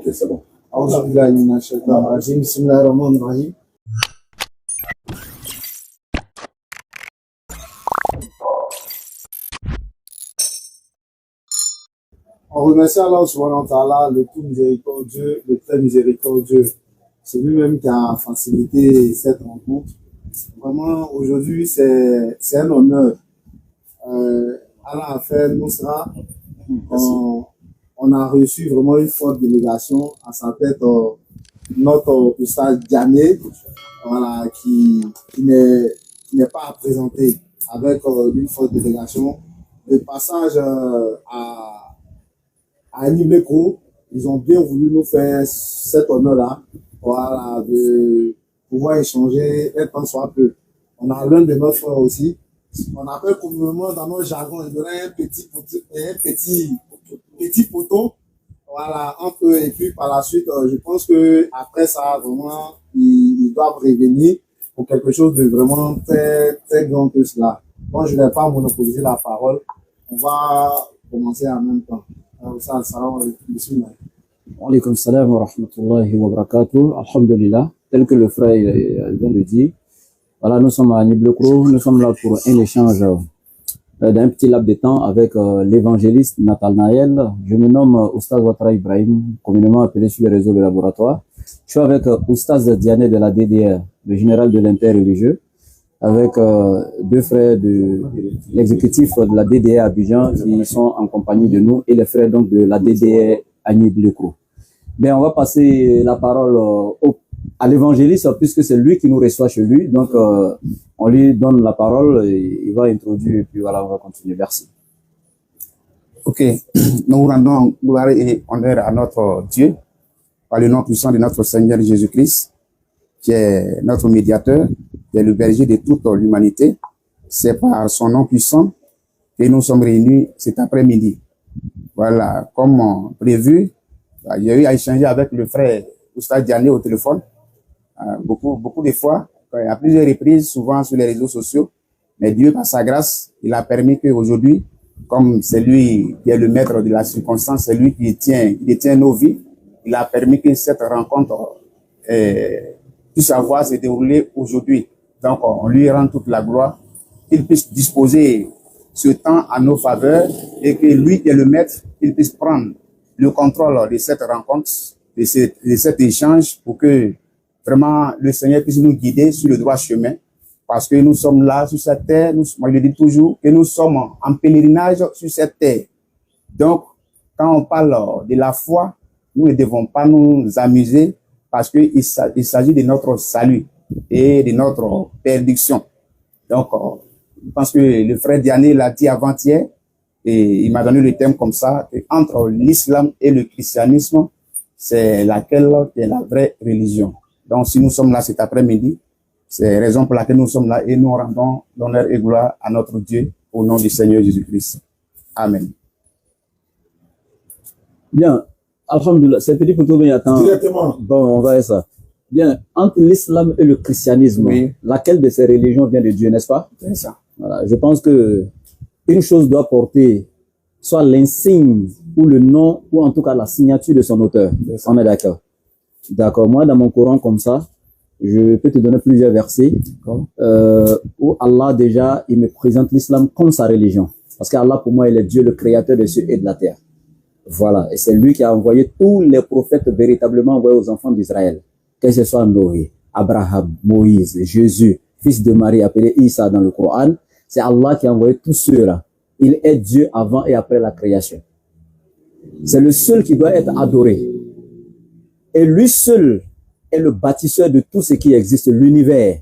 Ok, c'est bon. أعوذ بالله من الشيطان الرجيم بسم الله الرحمن الرحيم. On remercie Allah subhanahu wa ta'ala, le tout miséricordieux, le très miséricordieux. C'est lui-même qui a facilité cette rencontre. Vraiment, aujourd'hui, c'est un honneur. Allah a fait Nusra. On a reçu vraiment une forte délégation à sa tête, notre Oustaz Diané, voilà, qui n'est pas à présenter, avec une forte délégation. Le passage à Nibleco, ils ont bien voulu nous faire cet honneur-là, voilà, de pouvoir échanger un temps soit peu. On a l'un de nos frères aussi. On appelle communément dans nos jargons, il y aurait un petit poteau, voilà, entre eux. Et puis par la suite, je pense que après ça, vraiment, ils doivent revenir pour quelque chose de vraiment très, très grand que cela. Bon, je ne vais pas monopoliser la parole. On va commencer en même temps. Salam alaikum. Bismillah. Wa alaykum salam wa rahmatullahi wa barakatuh. Alhamdulillah. Tel que le frère vient de dire. Voilà, nous sommes à Nibleco. Nous sommes là pour un échange d'un petit laps de temps avec l'évangéliste Nathanaël. Je me nomme Oustaz Ouattara Ibrahim, communément appelé sur les réseaux de laboratoire. Je suis avec Oustaz Diané de la DDR, le général de l'interreligieux, avec deux frères de l'exécutif de la DDR Abidjan qui sont en compagnie de nous et les frères donc de la DDR à Nibleco. Ben, on va passer la parole à l'évangéliste puisque c'est lui qui nous reçoit chez lui. Donc, on lui donne la parole et il va introduire et puis voilà, on va continuer. Merci. Ok, nous rendons gloire et honneur à notre Dieu par le nom puissant de notre Seigneur Jésus-Christ, qui est notre médiateur, qui est le berger de toute l'humanité. C'est par son nom puissant que nous sommes réunis cet après-midi. Voilà, comme prévu, j'ai eu à échanger avec le frère Oustaz Diané au téléphone, beaucoup de fois, à plusieurs reprises, souvent sur les réseaux sociaux. Mais Dieu, par sa grâce, il a permis qu'aujourd'hui, comme c'est lui qui est le maître de la circonstance, c'est lui qui détient nos vies, il a permis que cette rencontre puisse avoir se dérouler aujourd'hui. Donc, on lui rend toute la gloire, qu'il puisse disposer ce temps à nos faveurs et que lui qui est le maître, il puisse prendre le contrôle de cette rencontre, de cet échange pour que vraiment le Seigneur puisse nous guider sur le droit chemin. Parce que nous sommes là sur cette terre, moi je le dis toujours, que nous sommes en pèlerinage sur cette terre. Donc, quand on parle de la foi, nous ne devons pas nous amuser parce qu'il s'agit de notre salut et de notre perdition. Donc, je pense que le frère Diané l'a dit avant-hier et il m'a donné le thème comme ça, que entre l'islam et le christianisme, c'est laquelle qui est la vraie religion. Donc, si nous sommes là cet après-midi, c'est la raison pour laquelle nous sommes là et nous rendons l'honneur et gloire à notre Dieu au nom du Seigneur Jésus-Christ. Amen. Bien. Alhamdulillah. C'est petit pour tout bien attendre. Directement. Bon, on va voir ça. Bien. Entre l'islam et le christianisme, oui, laquelle de ces religions vient de Dieu, n'est-ce pas? C'est ça. Voilà. Je pense que une chose doit porter soit l'insigne ou le nom ou en tout cas la signature de son auteur. On est d'accord. D'accord. Moi, dans mon Coran comme ça, je peux te donner plusieurs versets où Allah déjà, il me présente l'islam comme sa religion. Parce qu'Allah, pour moi, il est Dieu, le créateur des cieux et de la terre. Voilà. Et c'est lui qui a envoyé tous les prophètes véritablement envoyés aux enfants d'Israël. Que ce soit Noé, Abraham, Moïse, Jésus, fils de Marie, appelé Isa dans le Coran. C'est Allah qui a envoyé tous ceux-là. Il est Dieu avant et après la création. C'est le seul qui doit être adoré. Et lui seul est le bâtisseur de tout ce qui existe, l'univers.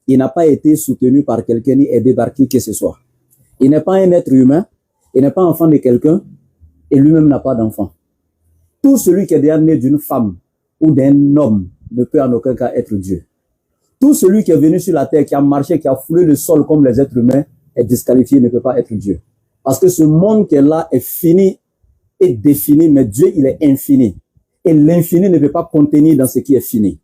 Il n'a pas été soutenu par quelqu'un ni aidé par qui que ce soit. Il n'est pas un être humain, il n'est pas enfant de quelqu'un, et lui-même n'a pas d'enfant. Tout celui qui est déjà né d'une femme ou d'un homme ne peut en aucun cas être Dieu. Tout celui qui est venu sur la terre, qui a marché, qui a foulé le sol comme les êtres humains, est disqualifié, ne peut pas être Dieu. Parce que ce monde qui est là est fini et défini, mais Dieu, il est infini. Et l'infini ne peut pas contenir dans ce qui est fini.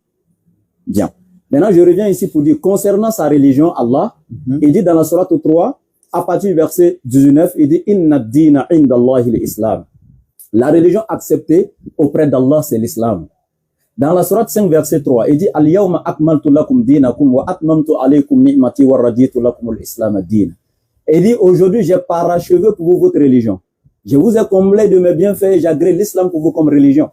Bien. Maintenant, je reviens ici pour dire, concernant sa religion, Allah, il dit dans la sourate 3, à partir du verset 19, il dit, Inna dina inda Allahi l'islam. La religion acceptée auprès d'Allah, c'est l'islam. Dans la sourate 5, verset 3, il dit Al-yawma akmaltu lakum dinakum wa atmamtu alaykum ni'mati wa raditu lakum al-islam ad-din. Il dit aujourd'hui, j'ai parachevé pour vous votre religion. Je vous ai comblé de mes bienfaits et j'agrée l'islam pour vous comme religion.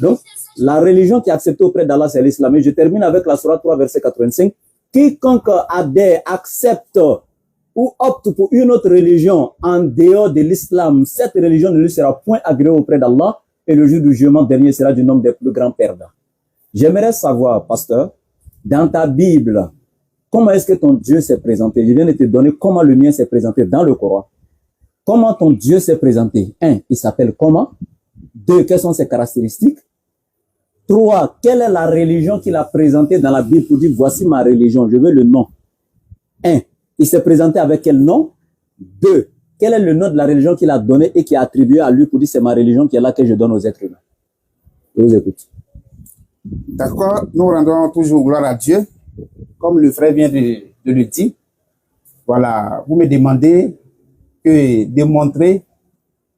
Donc, la religion qui est acceptée auprès d'Allah, c'est l'islam. Et je termine avec la sourate 3, verset 85. Quiconque adhère, accepte ou opte pour une autre religion en dehors de l'islam, cette religion ne lui sera point agréée auprès d'Allah et le jour du jugement dernier sera du nombre des plus grands perdants. J'aimerais savoir, pasteur, dans ta Bible, comment est-ce que ton Dieu s'est présenté? Je viens de te donner comment le mien s'est présenté dans le Coran. Comment ton Dieu s'est présenté? 1. Il s'appelle comment? 2. Quelles sont ses caractéristiques? 3. Quelle est la religion qu'il a présentée dans la Bible pour dire voici ma religion, je veux le nom? 1. Il s'est présenté avec quel nom? 2. Quel est le nom de la religion qu'il a donné et qui a attribué à lui pour dire c'est ma religion qui est là que je donne aux êtres humains? Je vous écoute. D'accord, nous rendons toujours gloire à Dieu, comme le frère vient de le dire. Voilà, vous me demandez de montrer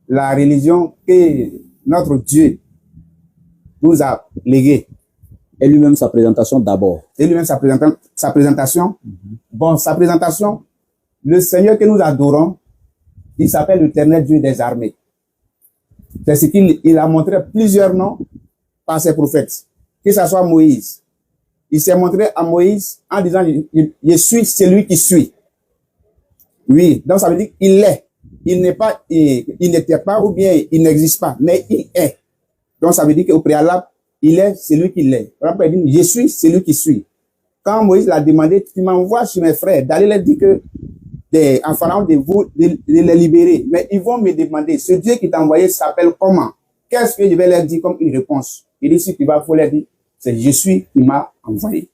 la religion que notre Dieu nous a léguée. Et lui-même sa présentation d'abord. Et lui-même sa présentation. Bon, sa présentation, le Seigneur que nous adorons, il s'appelle l'Éternel Dieu des armées. C'est ce qu'il a montré plusieurs noms par ses prophètes. Que ce soit Moïse. Il s'est montré à Moïse en disant, je suis celui qui suis. Oui, donc ça veut dire qu'il est. Il n'est pas, il n'était pas ou bien il n'existe pas, mais il est. Donc ça veut dire qu'au préalable, il est celui qu'il est. Après, il dit, je suis celui qui suis. Quand Moïse l'a demandé, tu m'envoies sur mes frères, d'aller leur dire que, en Pharaon de les libérer. Mais ils vont me demander, ce Dieu qui t'a envoyé s'appelle comment? Qu'est-ce que je vais leur dire comme une réponse? Il dit, si tu vas, faut leur dire, c'est je suis qui m'a envoyé.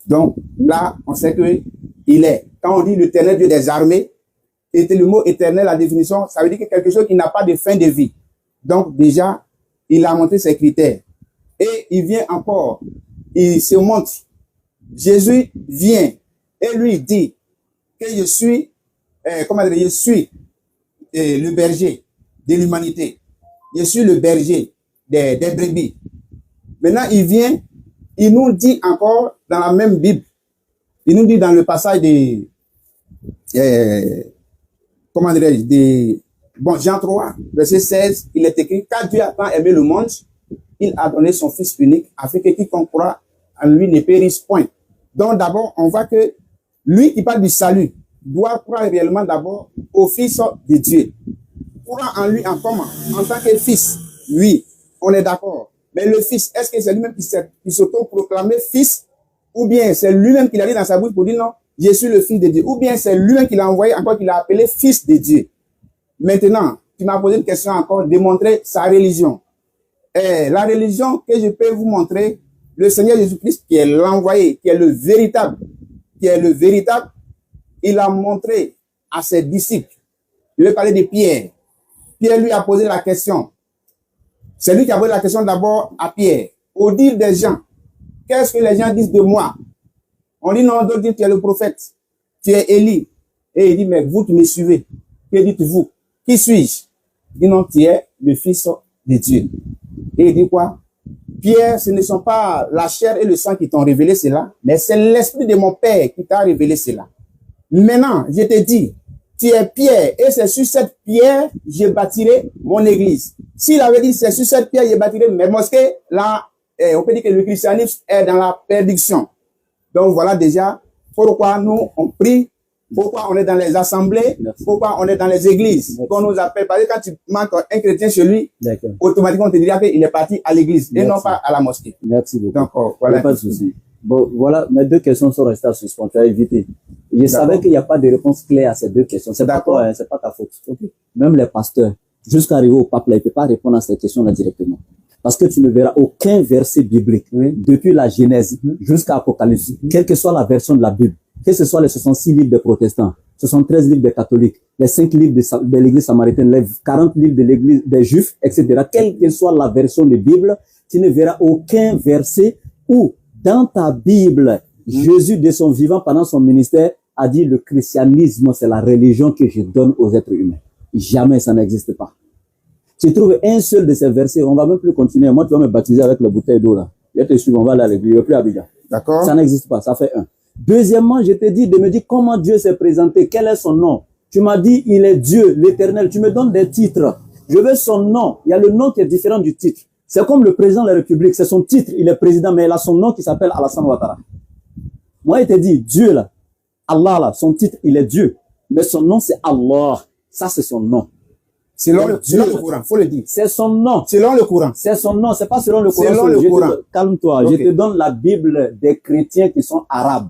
Donc, là, on sait que il est. Quand on dit l'Éternel Dieu des armées, et le mot éternel, la définition, ça veut dire que quelque chose qui n'a pas de fin de vie. Donc, déjà, il a montré ses critères. Et il vient encore, il se montre. Jésus vient et lui dit que je suis, je suis le berger de l'humanité. Je suis le berger des brebis. Maintenant, il vient, il nous dit encore dans la même Bible, il nous dit dans le passage de, Jean 3, verset 16, il est écrit, car Dieu a tant aimé le monde, il a donné son Fils unique, afin que quiconque croit en lui ne périsse point. Donc d'abord, on voit que lui qui parle du salut doit croire réellement d'abord au Fils de Dieu. Croire en lui en comment? En tant que Fils. Oui, on est d'accord. Mais le Fils, est-ce que c'est lui-même qui s'auto-proclamait Fils? Ou bien c'est lui-même qui l'a dit dans sa bouche pour dire non, je suis le Fils de Dieu. Ou bien c'est lui-même qui l'a envoyé encore, qui l'a appelé Fils de Dieu. Maintenant, tu m'as posé une question encore, démontrer sa religion. La religion que je peux vous montrer, le Seigneur Jésus-Christ qui est l'envoyé, qui est le véritable, il a montré à ses disciples. Je vais parler de Pierre. Pierre lui a posé la question. C'est lui qui a posé la question d'abord à Pierre. Au dire des gens, qu'est-ce que les gens disent de moi? On dit non, d'autres disent tu es le prophète, tu es Élie. Et il dit, mais vous qui me suivez, que dites-vous? Qui suis-je? Il dit non, tu es le Fils de Dieu. Et il dit quoi? Pierre, ce ne sont pas la chair et le sang qui t'ont révélé cela, mais c'est l'esprit de mon Père qui t'a révélé cela. Maintenant, je te dis, tu es Pierre, et c'est sur cette pierre, je bâtirai mon église. S'il avait dit, c'est sur cette pierre, je bâtirai mes mosquées, là, on peut dire que le christianisme est dans la perdition. Donc voilà déjà pourquoi nous, on prie, pourquoi on est dans les assemblées, pourquoi on est dans les églises, qu'on nous appelle. Parce que quand tu manques un chrétien chez lui, automatiquement on te dira qu'il est parti à l'église et non pas à la mosquée. Merci beaucoup. Donc, voilà. Pas de souci. Bon, voilà, mes deux questions sont restées à suspendre. Tu as évité. Je savais qu'il n'y a pas de réponse claire à ces deux questions. C'est pas toi, hein, c'est pas ta faute. Okay. Même les pasteurs, jusqu'à arriver au pape, là, ils ne peuvent pas répondre à ces questions-là directement. Parce que tu ne verras aucun verset biblique, depuis la Genèse jusqu'à Apocalypse, quelle que soit la version de la Bible, que ce soit les 66 livres des protestants, 73 livres des catholiques, les 5 livres de l'église samaritaine, les 40 livres de l'église des juifs, etc. Quelle que soit la version de Bible, tu ne verras aucun verset où, dans ta Bible, Jésus, de son vivant pendant son ministère, a dit le christianisme, c'est la religion que je donne aux êtres humains. Jamais ça n'existe pas. Tu trouves un seul de ces versets, on va même plus continuer. Moi, tu vas me baptiser avec la bouteille d'eau là. Je vais te suivre, on va aller à l'église, je ne vais plus à Abidjan. D'accord. Ça n'existe pas, ça fait un. Deuxièmement, je te dis de me dire comment Dieu s'est présenté, quel est son nom. Tu m'as dit, il est Dieu, l'éternel. Tu me donnes des titres. Je veux son nom. Il y a le nom qui est différent du titre. C'est comme le président de la République, c'est son titre, il est président, mais il a son nom qui s'appelle Alassane Ouattara. Moi, il te dit, Dieu là, Allah là, son titre, il est Dieu. Mais son nom, c'est Allah. Ça, c'est son nom. Selon le Coran, faut le dire. C'est son nom. Selon le Coran. C'est son nom, c'est pas selon le Coran. Selon le Coran. Calme-toi, Okay. je te donne la Bible des chrétiens qui sont arabes.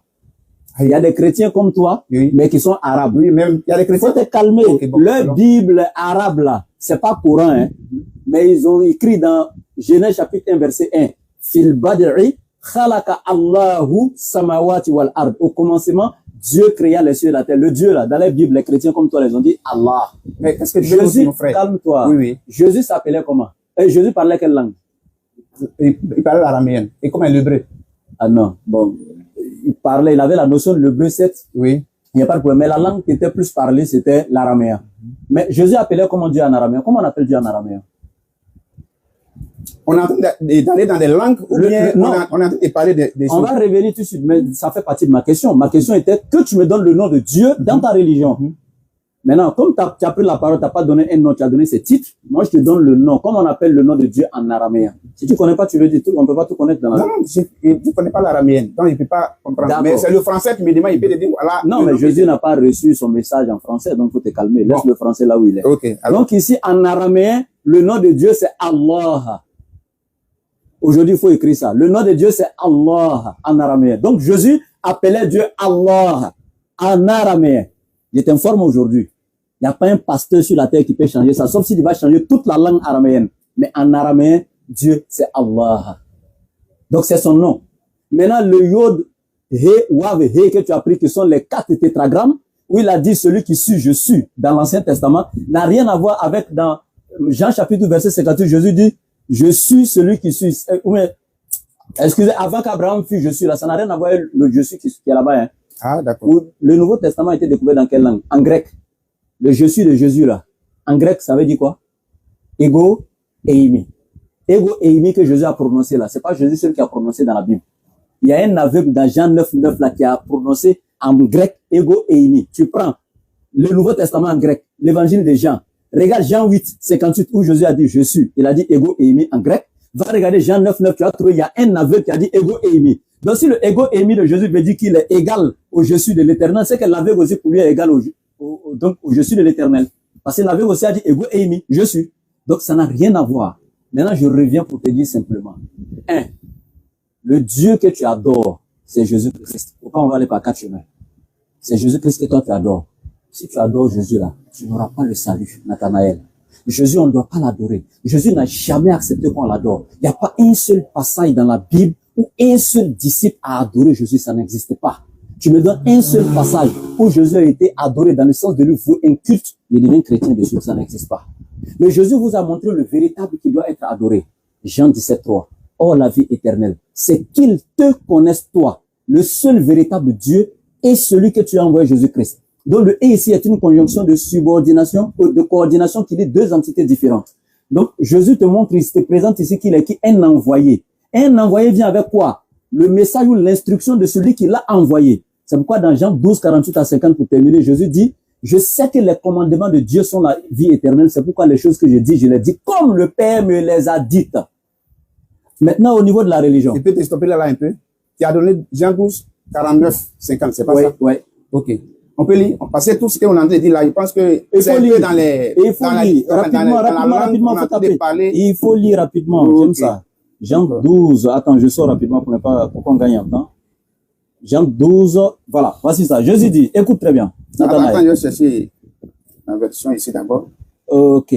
Il y a des chrétiens comme toi, Oui. mais qui sont arabes. Oui, même, il y a des chrétiens. Faut te calmer. Okay, bon, Leur alors. Bible arabe là, c'est pas Coran, hein. Mais ils ont écrit dans Genèse chapitre 1 verset 1. Fil bad'i khalaqa Allahu samawati wal ard. Au commencement, Dieu créa les cieux et la terre. Le Dieu là, dans la Bible, les chrétiens comme toi, ils ont dit Allah. Mais qu'est-ce que tu veux dire, Jésus, mon frère? calme-toi. Oui, oui. Jésus s'appelait comment? Jésus parlait quelle langue? Il parlait l'araméenne. Et comment l'hébreu? Ah non, bon, il avait la notion de l'hébreu 7. Oui. Il n'y a pas de problème. Mais la langue qui était plus parlée, c'était l'araméen. Mais Jésus appelait comment Dieu en araméen? Comment on appelle Dieu en araméen? On est en train d'aller dans des langues ou bien non. on est en train de parler des On choses. va revenir tout de suite, mais ça fait partie de ma question. Ma question était que tu me donnes le nom de Dieu dans ta religion. Maintenant, comme tu as pris la parole, tu n'as pas donné un nom, tu as donné ses titres, moi je te donne le nom. Comment on appelle le nom de Dieu en araméen? Si tu ne connais pas, tu veux dire tout, on ne peut pas tout connaître dans la Non, je ne connais pas l'araméenne, donc il ne peut pas comprendre. Mais c'est le français qui me demande, il peut te dire, voilà. Non, mais Jésus n'a pas reçu son message en français, donc il faut te calmer. Laisse Bon. le français là où il est. Ok, alors. Donc ici, en araméen, le nom de Dieu, c'est Allah. Aujourd'hui, il faut écrire ça. Le nom de Dieu, c'est Allah en araméen. Donc Jésus appelait Dieu Allah en araméen. Je t'informe aujourd'hui. Il n'y a pas un pasteur sur la terre qui peut changer ça, sauf s'il va changer toute la langue araméenne. Mais en araméen, Dieu, c'est Allah. Donc, c'est son nom. Maintenant, le yod, he, wav, he, que tu as pris, qui sont les 4 tétragrammes, où il a dit celui qui suit, je suis, dans l'Ancien Testament, n'a rien à voir avec dans Jean chapitre 2, verset 58, Jésus dit, je suis celui qui suis. Excusez, avant qu'Abraham fût, je suis là, ça n'a rien à voir avec le je suis qui est là-bas. Hein. Ah, d'accord. Où le Nouveau Testament a été découvert dans quelle langue? En grec. Le je suis de Jésus là. En grec, ça veut dire quoi? Ego eimi. Ego eimi que Jésus a prononcé là. C'est pas Jésus seul qui a prononcé dans la Bible. Il y a un aveugle dans Jean 9:9 là qui a prononcé en grec ego eimi. Tu prends le Nouveau Testament en grec, l'évangile de Jean. Regarde Jean 8:58 où Jésus a dit je suis. Il a dit ego eimi en grec. Va regarder Jean 9:9, tu vas trouver, il y a un aveugle qui a dit ego eimi. Donc si le ego eimi de Jésus veut dire qu'il est égal au je suis de l'éternel, c'est que l'aveugle aussi pour lui est égal donc je suis de l'éternel. Parce que l'aveugle aussi a dit ego eimi, je suis. Donc ça n'a rien à voir. Maintenant je reviens pour te dire simplement. 1. Le Dieu que tu adores, c'est Jésus-Christ. Pourquoi on va aller par 4 chemins? C'est Jésus-Christ que toi tu adores. Si tu adores Jésus là, tu n'auras pas le salut, Nathanaël. Jésus, on ne doit pas l'adorer. Jésus n'a jamais accepté qu'on l'adore. Il n'y a pas un seul passage dans la Bible où un seul disciple a adoré Jésus, ça n'existe pas. Tu me donnes un seul passage où Jésus a été adoré dans le sens de lui vouer un culte, il devient chrétien dessus, ça n'existe pas. Mais Jésus vous a montré le véritable qui doit être adoré. Jean 17:3. Or la vie éternelle, c'est qu'ils te connaissent toi, le seul véritable Dieu et celui que tu as envoyé Jésus-Christ. Donc le et ici est une conjonction de subordination ou de coordination qui dit deux entités différentes. Donc Jésus te montre, il te présente ici qu'il est qui un envoyé. Un envoyé vient avec quoi? Le message ou l'instruction de celui qui l'a envoyé. C'est pourquoi dans Jean 12:48-50 pour terminer, Jésus dit, je sais que les commandements de Dieu sont la vie éternelle. C'est pourquoi les choses que je dis, je les dis comme le Père me les a dites. Maintenant, au niveau de la religion. Tu peux te stopper là un peu? Tu as donné Jean 12:49-50, c'est pas ça? Oui. Ok. On peut lire, parce que tout ce qu'on est en train de dire là, je pense que c'est un peu dans les, il faut lire rapidement, faut taper. Il faut lire rapidement, j'aime ça. Jean 12, attends, je sors rapidement pour qu'on gagne un temps. Jean 12, voilà, voici ça. Jésus dit, écoute très bien. Attends, je vais chercher la version ici d'abord. Ok.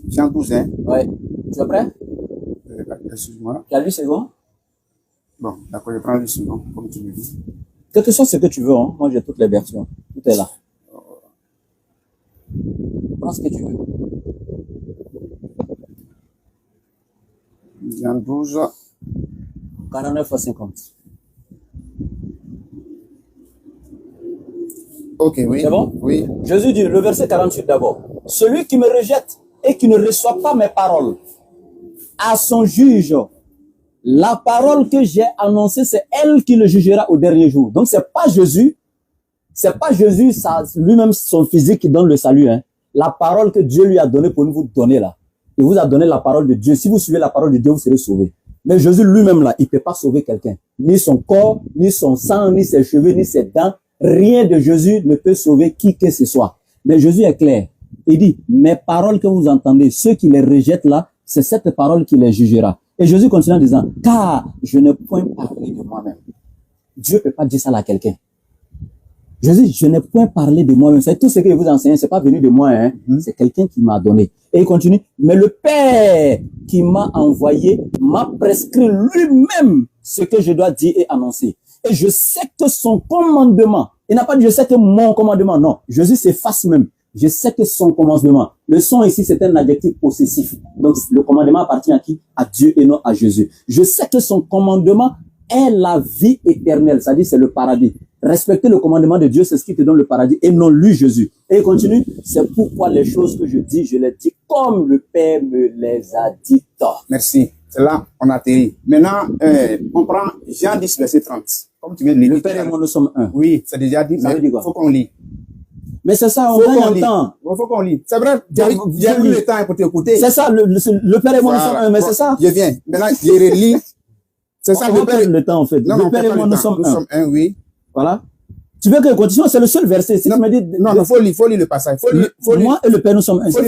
Jean 12, hein? Ouais. Tu es prêt? Excuse-moi. Tu as 8 secondes? Bon, d'accord, je prends 8 secondes, comme tu me dis. Quel que soit ce que tu veux, hein. Moi j'ai toutes les versions. Tout est là. Prends ce que tu veux. Jean 12. 49 à 50. Ok, oui. C'est bon? Oui. Jésus dit, le verset 48 d'abord. celui qui me rejette et qui ne reçoit pas mes paroles, à son juge, la parole que j'ai annoncée, c'est elle qui le jugera au dernier jour. Donc c'est pas Jésus ça, lui-même, son physique qui donne le salut. Hein. La parole que Dieu lui a donnée pour nous vous donner là. Il vous a donné la parole de Dieu. Si vous suivez la parole de Dieu, vous serez sauvés. Mais Jésus lui-même là, il ne peut pas sauver quelqu'un. Ni son corps, ni son sang, ni ses cheveux, ni ses dents. Rien de Jésus ne peut sauver qui que ce soit. Mais Jésus est clair. Il dit, mes paroles que vous entendez, ceux qui les rejettent là, c'est cette parole qui les jugera. Et Jésus continue en disant, car je ne point parler de moi-même. Dieu ne peut pas dire ça à quelqu'un. Jésus, je n'ai point parlé de moi-même. C'est tout ce que je vous enseigne, c'est pas venu de moi, hein. C'est quelqu'un qui m'a donné. Et il continue, mais le Père qui m'a envoyé m'a prescrit lui-même ce que je dois dire et annoncer. Et je sais que son commandement, il n'a pas dit je sais que mon commandement, non. Jésus s'efface même. Je sais que son commandement. Le son ici, c'est un adjectif possessif. Donc, le commandement appartient à qui? À Dieu et non à Jésus. Je sais que son commandement est la vie éternelle. C'est-à-dire, c'est le paradis. Respecter le commandement de Dieu, c'est ce qui te donne le paradis et non lui, Jésus. Et il continue. C'est pourquoi les choses que je dis, je les dis comme le Père me les a dites. Merci. C'est là, on atterrit. Maintenant, on prend Jean 10, verset 30. Comme tu viens de lire. Le Père et moi, nous sommes un. Oui, c'est déjà dit. Ça veut dire quoi? Faut qu'on lit. Mais c'est ça, on gagne le temps. Faut qu'on lit. C'est vrai, j'ai eu le temps pour t'écouter. C'est ça, le Père et moi, nous sommes un, mais c'est ça. Je viens. Maintenant, je relis. C'est ça, le Père. Le temps, en fait. Non, le Père et moi, nous sommes un. Nous sommes un, oui. Voilà. Tu veux que je continue? C'est le seul verset. Si non, tu me dis. Non, faut lire le passage. Moi et le Père, nous sommes un. Faut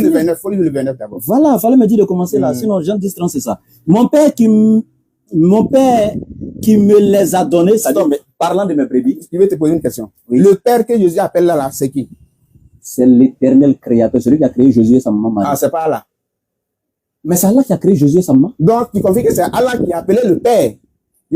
lire le 29 d'abord. Voilà, fallait me dire de commencer là. Sinon, Jean 10, 30, c'est ça. Mon Père qui me les a donnés, c'est-à-dire, parlant de mes brebis. Je vais te poser une question. Oui. Le Père que Jésus appelle là, c'est qui? C'est l'éternel créateur, celui qui a créé Jésus et sa maman Marie. Ah, c'est pas Allah. Mais c'est Allah qui a créé Jésus et sa maman. Donc, tu confirmes que c'est Allah qui a appelé le Père.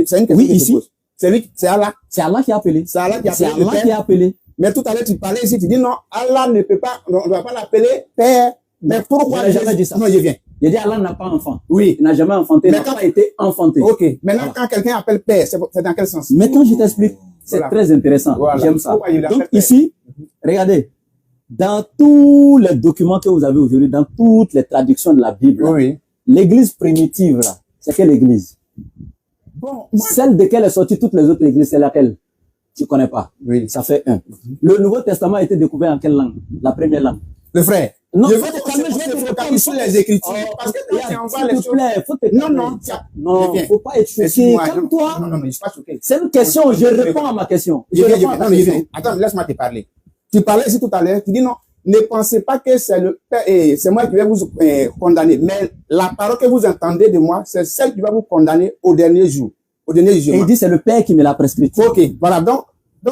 C'est une question oui, que ici. C'est Allah. C'est Allah qui a appelé. C'est Allah qui a appelé. C'est Allah qui a appelé. Mais tout à l'heure, tu parlais ici, tu dis non, Allah ne peut pas, on ne doit pas l'appeler Père. Mais pourquoi? Je n'ai jamais dit ça. Non, je viens. Il dit Allah n'a pas enfant. Oui. Il n'a jamais enfanté, il n'a pas été enfanté. Ok. Maintenant, quand quelqu'un appelle Père, c'est dans quel sens? Maintenant, je t'explique. C'est très intéressant. Voilà. J'aime ça. Donc, Père. ici, regardez. Dans tous les documents que vous avez aujourd'hui, dans toutes les traductions de la Bible, oui. L'église primitive, là, c'est quelle église? Bon, celle de quelle est sortie toutes les autres églises, c'est laquelle? Tu connais pas. Oui. Ça fait un. Le Nouveau Testament a été découvert en quelle langue? La première langue. Le frère. Non, je vais te calmer sur les Écritures. Parce que quand tu envoies les choses. Faut te calmer. Non, faut pas être choqué. Calme-toi. Non, je suis pas choqué. C'est une question, je réponds à ma question. Je viens. Attends, laisse-moi te parler. Tu parlais ici tout à l'heure, tu dis non, ne pensez pas que c'est le Père, c'est moi qui vais vous condamner. Mais la parole que vous entendez de moi, c'est celle qui va vous condamner au dernier jour. Au dernier jugement. Et il dit c'est le Père qui me l'a prescrit. Ok, voilà. Donc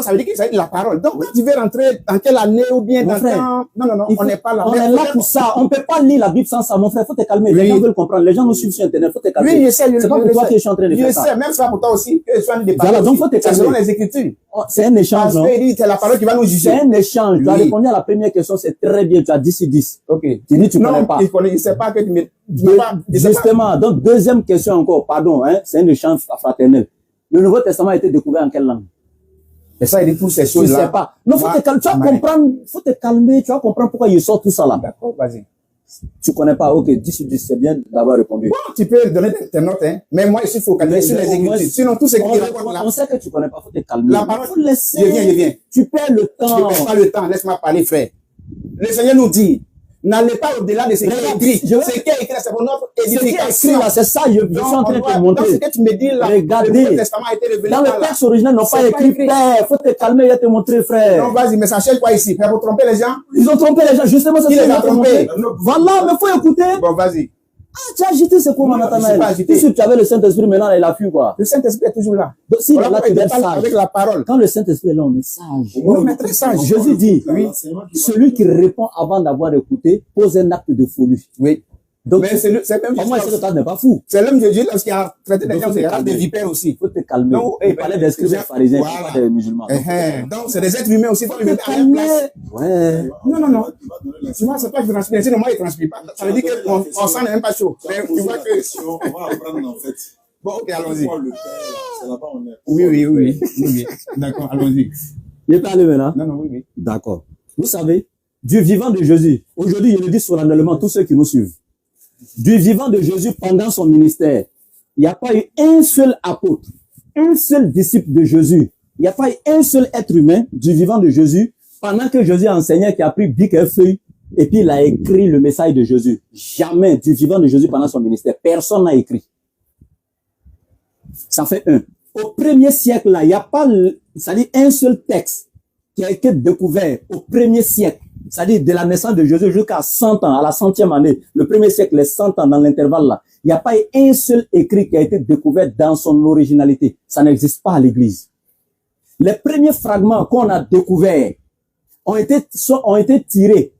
ça veut dire que ça va être la parole. Donc, quand tu veux rentrer dans quelle année ou bien dans temps, non, on n'est pas là. On est là pour ça. On peut pas lire la Bible sans ça. Mon frère, faut te calmer. Les gens veulent comprendre. Les gens nous suivent sur Internet. Faut te calmer. Oui, je sais. C'est pas pour toi que je suis en train de faire ça. Je sais, même ça pour toi aussi. Que je suis en train de parler. Voilà, donc faut te calmer. C'est selon les Écritures. C'est un échange, non? C'est la parole qui va nous juger. C'est un échange. Tu as répondu à la première question, c'est très bien. Tu as 10 sur 10. Ok. Tu dis, tu connais pas. Je sais pas que tu me, justement. Donc, deuxième question encore. Pardon, hein. C'est un échange fraternel. Le Nouveau Testament a été découvert en quelle langue? Et ça, il dit toutes ces choses-là. Tu sais pas. Non, faut te calmer. Tu vas comprendre. Faut te calmer. Tu vas comprendre pourquoi il sort tout ça là. D'accord, vas-y. Tu connais pas. Ok, 10 sur 10, c'est bien d'avoir répondu. Bon, tu peux donner tes notes, hein. Mais moi, ici, il faut calmer sur les Écritures. Sinon, tout ce qui est là. On sait que tu connais pas. Faut te calmer. La parole. Faut laisser. Je viens. Tu perds le temps. Je perds pas le temps. Laisse-moi parler, frère. Le Seigneur nous dit, n'allez pas au-delà de ce qui est écrit. Ce qui est écrit, c'est pour notre édification. Ce qui est écrit là, c'est ça, je suis en train de te montrer. Donc, ce que tu me dis là, regardez, le Nouveau Testament a été révélé dans le texte original, ils n'ont pas écrit Père. Faut te calmer, je vais te montrer, frère. Non, vas-y, mais ça cherche quoi ici? Pour tromper les gens? Ils ont trompé les gens, justement, c'est ça. Qui les a trompés? Voilà, mais faut écouter. Bon, vas-y. Ah, tu as agité, c'est quoi, Nathanaël? Si tu avais le Saint-Esprit, maintenant, il a fui, quoi. Le Saint-Esprit est toujours là. Donc, si, là, tu es sage. Avec la parole. Quand le Saint-Esprit est là, on est sage. On est très sage. Jésus dit, celui qui répond avant d'avoir écouté pose un acte de folie. Oui. Donc, mais c'est même comment est-ce que toi n'est pas fou? C'est l'homme de Dieu lorsqu'il a traité des gens, c'est des vipères aussi. Faut te calmer. Il parlait des scribes pharisiens, pas des musulmans. Donc, c'est des êtres humains aussi. Faut te calmer. Ouais. Non. Tu vois, c'est pas que je transpire. Sinon, moi, il transpire pas. Ça veut dire que mon sang n'est même pas chaud. Tu vois que. On va apprendre en fait. Bon, ok, allons-y. C'est là-bas on est. Oui. D'accord, allons-y. Il est parlé maintenant? Non, oui. D'accord. Vous savez, du vivant de Jésus. Aujourd'hui, je le dis solennellement, tous ceux qui nous suivent. Du vivant de Jésus pendant son ministère. Il n'y a pas eu un seul apôtre, un seul disciple de Jésus. Il n'y a pas eu un seul être humain du vivant de Jésus pendant que Jésus enseignait qui a pris bic et feuille et puis il a écrit le message de Jésus. Jamais du vivant de Jésus pendant son ministère. Personne n'a écrit. Ça fait un. Au premier siècle, là, il n'y a pas, c'est-à-dire un seul texte qui a été découvert au premier siècle. C'est-à-dire de la naissance de Jésus jusqu'à 100 ans, à la 100e année. Le premier siècle, les 100 ans dans l'intervalle là. Il n'y a pas eu un seul écrit qui a été découvert dans son originalité. Ça n'existe pas à l'église. Les premiers fragments qu'on a découverts ont été tirés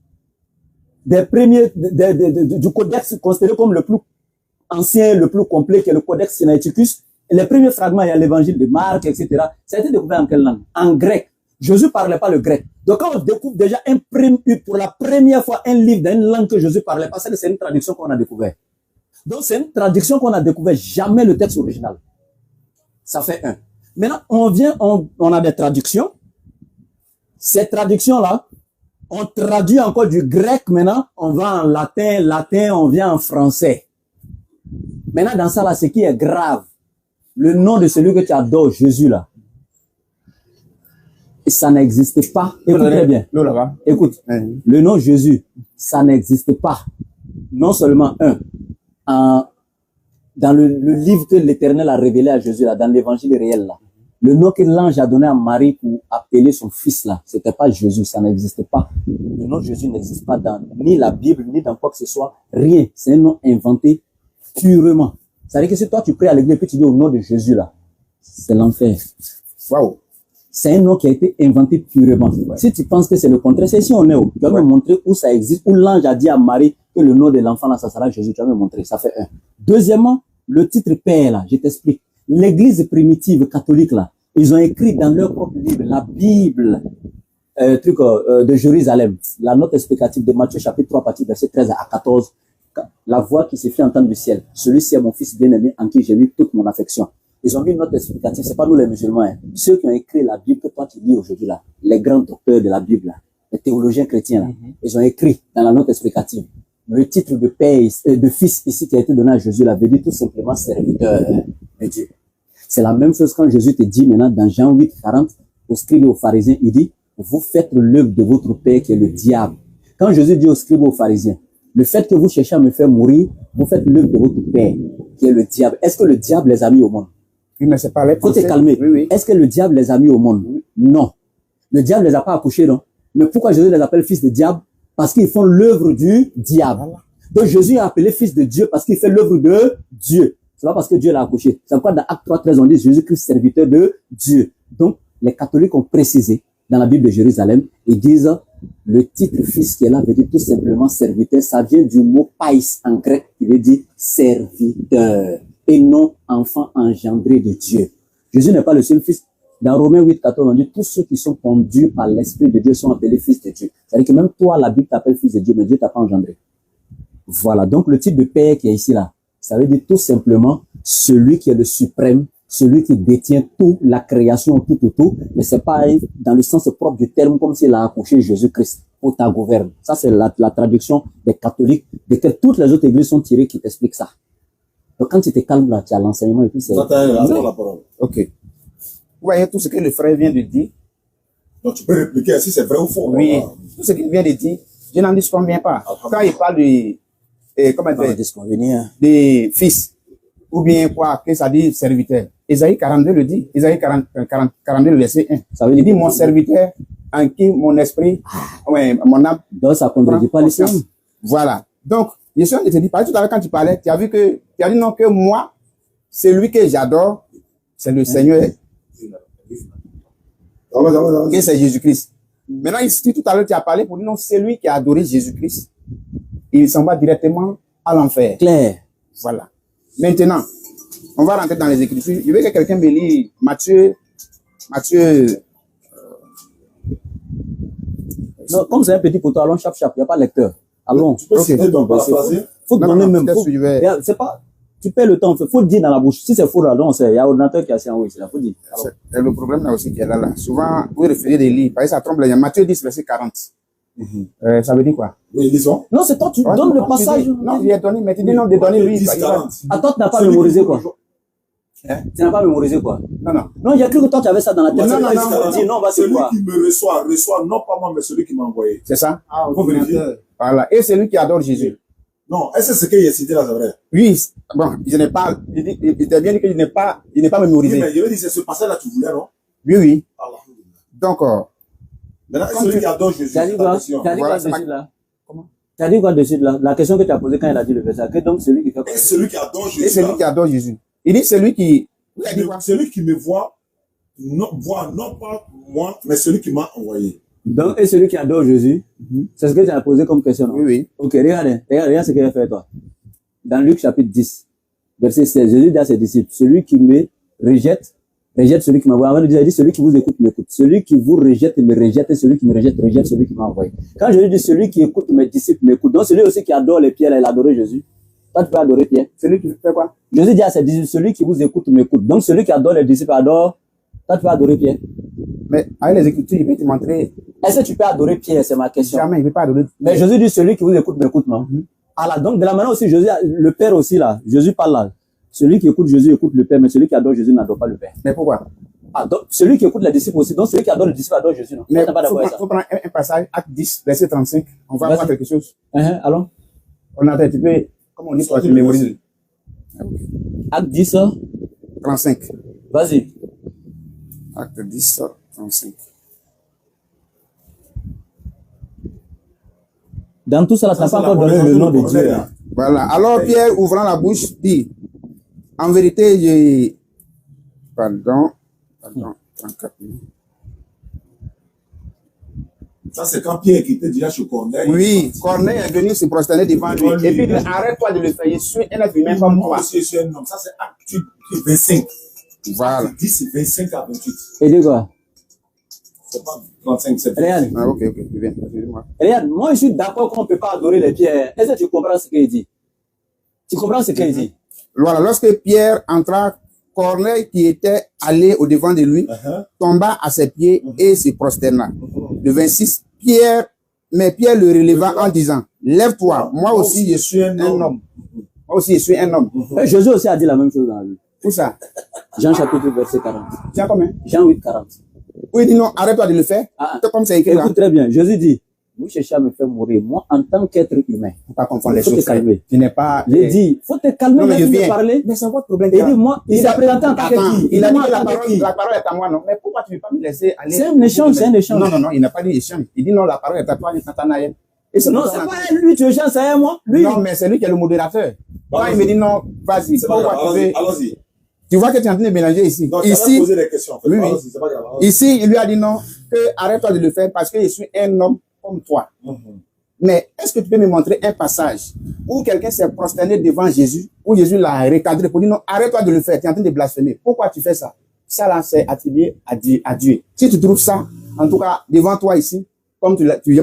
des premiers, du codex considéré comme le plus ancien, le plus complet, qui est le codex Sinaiticus. Et les premiers fragments, il y a l'évangile de Marc, etc. Ça a été découvert en quelle langue? En grec. Jésus parlait pas le grec. Donc quand on découvre déjà pour la première fois un livre dans une langue que Jésus parlait pas, c'est une traduction qu'on a découvert. Donc c'est une traduction qu'on a découvert, jamais le texte original. Ça fait un. Maintenant, on a des traductions. Ces traductions-là, on traduit encore du grec maintenant, on va en latin, on vient en français. Maintenant, dans ça là, ce qui est grave, le nom de celui que tu adores, Jésus là, ça n'existe pas. Écoutez bien. Écoute, le nom Jésus, ça n'existe pas. Non seulement dans le livre que l'Éternel a révélé à Jésus là, dans l'évangile réel là, le nom que l'ange a donné à Marie pour appeler son fils là, c'était pas Jésus, ça n'existe pas. Le nom Jésus n'existe pas dans ni la Bible, ni dans quoi que ce soit, rien. C'est un nom inventé purement. C'est-à-dire que si toi tu pries à l'église et puis tu dis au nom de Jésus là, c'est l'enfer. Waouh! C'est un nom qui a été inventé purement. Ouais. Si tu penses que c'est le contraire, c'est si on est où? Tu vas me montrer où ça existe, où l'ange a dit à Marie que le nom de l'enfant là, ça sera Jésus. Tu vas me montrer. Ça fait un. Deuxièmement, le titre Père là, je t'explique. L'église primitive catholique là, ils ont écrit dans leur propre livre, la Bible, de Jérusalem, la note explicative de Matthieu chapitre 3, partie verset 13 à 14. La voix qui se fait entendre du ciel. Celui-ci est mon fils bien-aimé en qui j'ai mis toute mon affection. Ils ont mis une note explicative, c'est pas nous les musulmans, hein. Ceux qui ont écrit la Bible que toi tu lis aujourd'hui là, les grands docteurs de la Bible là, les théologiens chrétiens là, ils ont écrit dans la note explicative. Le titre de père, de fils ici qui a été donné à Jésus là, veut dire tout simplement serviteur de Dieu. C'est la même chose quand Jésus te dit maintenant dans Jean 8, 40, aux scribes et aux pharisiens, il dit, vous faites l'œuvre de votre père qui est le diable. Quand Jésus dit aux scribes et aux pharisiens, le fait que vous cherchez à me faire mourir, vous faites l'œuvre de votre père qui est le diable. Est-ce que le diable les a mis au monde? Il ne sait pas les faut te calmer. Oui, oui. Est-ce que le diable les a mis au monde? Oui. Non. Le diable les a pas accouchés, non. Mais pourquoi Jésus les appelle fils de diable? Parce qu'ils font l'œuvre du diable. Voilà. Donc Jésus est appelé fils de Dieu parce qu'il fait l'œuvre de Dieu. C'est pas parce que Dieu l'a accouché. C'est pourquoi dans Acte 3, 13, on dit Jésus-Christ, serviteur de Dieu. Donc, les catholiques ont précisé dans la Bible de Jérusalem, ils disent le titre fils qui est là veut dire tout simplement serviteur. Ça vient du mot pais en grec qui veut dire serviteur et non enfant engendré de Dieu. Jésus n'est pas le seul fils. Dans Romains 8, 14, on dit tous ceux qui sont conduits par l'Esprit de Dieu sont appelés fils de Dieu. C'est-à-dire que même toi, la Bible t'appelle fils de Dieu, mais Dieu t'a pas engendré. Voilà. Donc, le titre de père qui est ici là, ça veut dire tout simplement celui qui est le suprême, celui qui détient toute la création, tout. Mais c'est pas dans le sens propre du terme comme s'il a accouché Jésus-Christ pour ta gouverne. Ça, c'est la traduction des catholiques, desquelles toutes les autres églises sont tirées qui t'expliquent ça. Donc, quand tu te calmes là, tu as l'enseignement et puis c'est... Ça t'a la parole. Ok. Vous voyez tout ce que le frère vient de dire? Donc, tu peux répliquer si c'est vrai ou faux. Oui. Voilà. Tout ce qu'il vient de dire, je n'en disconviens pas. Quand il parle de, comment dire, des fils, ou bien quoi, que ça dit serviteur. Isaïe 42 le dit. Isaïe 42 le verset 1. Ça veut dire mon serviteur en qui mon esprit, ouais, mon âme. Donc, ça ne contredit pas l'islam. Voilà. Donc, je suis en train de te dire, tout à l'heure quand tu parlais, tu as vu que, tu as dit non que moi, celui que j'adore, c'est le Seigneur. Que c'est Jésus-Christ. Maintenant, ici, tout à l'heure, tu as parlé pour dire non, celui qui a adoré Jésus-Christ, il s'en va directement à l'enfer. Clair. Voilà. Maintenant, on va rentrer dans les Écritures. Je veux que quelqu'un me lise Matthieu. Non, comme c'est un petit poteau, allons chap, il n'y a pas de lecteur. Allons. Tu peux citer ton verset. Faut te donner même. C'est pas, tu perds le temps, faut le dire dans la bouche. Si c'est faux, là, non, il y a un ordinateur qui est assis en haut, c'est là, faut dire. C'est le problème là aussi qui est là. Souvent, vous refusez de lire, parce que ça trompe les gens. Matthieu 10, verset 40. Ça veut dire quoi? Oui, lisons. Non, c'est toi, tu Ouais, donnes le non, passage. Non, il a donné, mais tu dis non, de donner lui. 10, 40. Attends, tu n'as pas Celui qui mémorisé vous quoi? rejoint. Tu n'as pas mémorisé quoi? Non, non. Non, il y a cru que toi, tu avais ça dans la tête. Non, C'est non, pas non, ce qu'on non, dit. Non, on va se celui voir. qui me reçoit non pas moi, mais celui qui m'a envoyé. C'est ça? Ah, Faut vérifier. ordinateur. Voilà. Et c'est lui qui adore Jésus. Non, est-ce que ce qu'il a cité là, c'est vrai? Oui, bon, je n'ai pas, il t'a bien dit qu'il n'est pas Oui, mémorisé. mais je veux dire, c'est ce passage-là que tu voulais, non? Oui, oui. Allah. Donc, Maintenant, Comme celui tu- qui adore Jésus, Tu as dit c'est quoi? ta question. Tu as dit Voilà, quoi c'est ma- dessus là? Comment? Tu as dit quoi dessus là? La question que tu as posée quand il a dit le verset. Que donc celui qui fait quoi? Et celui qui adore et Jésus, c'est lui là, qui adore Jésus. Il dit celui qui, il a dit quoi? celui qui me voit non pas moi, mais celui qui m'a envoyé. Donc, et celui qui adore Jésus, c'est ce que tu as posé comme question. Non? Oui, oui. Ok, regarde ce qu'il a fait toi. Dans Luc chapitre 10, verset 16, Jésus dit à ses disciples, celui qui me rejette celui qui m'a envoyé. Avant de dire, il dit, celui qui vous écoute, m'écoute. Celui qui vous rejette, me rejette, et celui qui me rejette, rejette celui qui m'a envoyé. Quand Jésus dit, celui qui écoute mes disciples, m'écoute. Donc, celui aussi qui adore les pierres, il a adoré Jésus. Toi, tu peux adorer Pierre. Celui qui fait quoi? Jésus dit à ses disciples, celui qui vous écoute, m'écoute. Donc, celui qui adore les disciples, adore. Toi, tu peux adorer Pierre. Mais avec les Écritures, il peut te montrer. Est-ce que tu peux adorer Pierre? C'est ma question. Jamais, il ne peut pas adorer. Mais Jésus dit, celui qui vous écoute, m'écoute, non? Alors, donc, de la manière aussi, Jésus, le Père aussi, là, Jésus parle là. Celui qui écoute Jésus écoute le Père, mais celui qui adore Jésus n'adore pas le Père. Mais pourquoi? Ah, donc, celui qui écoute les disciples aussi, donc celui qui adore le disciple adore Jésus, non? Mais T'as pas il d'accord avec ça? faut prendre un passage, acte 10, verset 35. On va Vas-y. voir quelque chose. Allons. On a tu peux, comme on dit, toi, tu mémorises. Acte 10, 35. vas-y. Acte 10, 35. Dans tout cela, tu n'as Ça, pas c'est encore la donné le nom de conversion Dieu, du là. Voilà. Alors Pierre, ouvrant la bouche, dit, en vérité, j'ai... Pardon. 34. Ça, c'est quand Pierre quittait déjà chez Corneille. Oui, Corneille est venu se prosterner devant lui. Et puis il dit, arrête-toi de le faire. Je suis un être humain comme Moi toi. aussi, je suis un homme. Ça, c'est acte 25. Voilà. Acte 10, 25 à 28. Et dis quoi? C'est pas 35, c'est Regarde, Ah, ok, je viens. Excusez-moi. regarde, moi je suis d'accord qu'on ne peut pas adorer les pierres. Est-ce que tu comprends ce qu'il dit? Tu comprends ce qu'il dit? Voilà. Lorsque Pierre entra, Corneille, qui était allé au devant de lui, tomba à ses pieds et se prosterna. Le 26, Pierre le releva en disant, lève-toi, moi aussi je suis un homme. Moi aussi je suis un homme. Et Jésus aussi a dit la même chose dans la Bible. Où ça? Jean chapitre 8, verset 40. Tiens, combien? Jean 8, 40. Oui, il dit non, arrête-toi de le faire. Ah, C'est comme c'est écrit là. écoute très bien. Jésus dit, vous cherchez à me faire mourir. Moi, en tant qu'être humain, Faut pas confondre les faut te choses. calmer. Tu n'es pas... J'ai dit, faut te calmer, Non, mais je laisse-moi viens. parler. Mais c'est votre problème. Et dit, moi, il s'est présenté en tant que Attends, qui? il a dit Dis-moi que en tant que qui? la parole est à moi, non. Mais pourquoi tu ne veux pas me laisser aller? C'est un échange, c'est un échange. Non, non, non, il n'a pas dit échange. Il dit non, la parole est à toi, Nathanaël. Et Non, c'est pas lui, tu échanges, c'est moi. Lui. Non, mais c'est lui qui est le modérateur. Quand il me dit non, vas-y. C'est pas grave, Pourquoi tu allons-y, veux? allons-y. Tu vois que tu es en train de mélanger ici. Donc, tu vas Ici, poser des questions. En fait. Oui, oui. Allons-y, c'est pas grave. ici, il lui a dit non, que arrête-toi de le faire parce que je suis un homme comme toi. Mais est-ce que tu peux me montrer un passage où quelqu'un s'est prosterné devant Jésus, où Jésus l'a recadré pour dire non, arrête-toi de le faire, tu es en train de blasphémer. Pourquoi tu fais ça? Ça là, c'est attribué à Dieu. Si tu trouves ça, en tout cas, devant toi ici, comme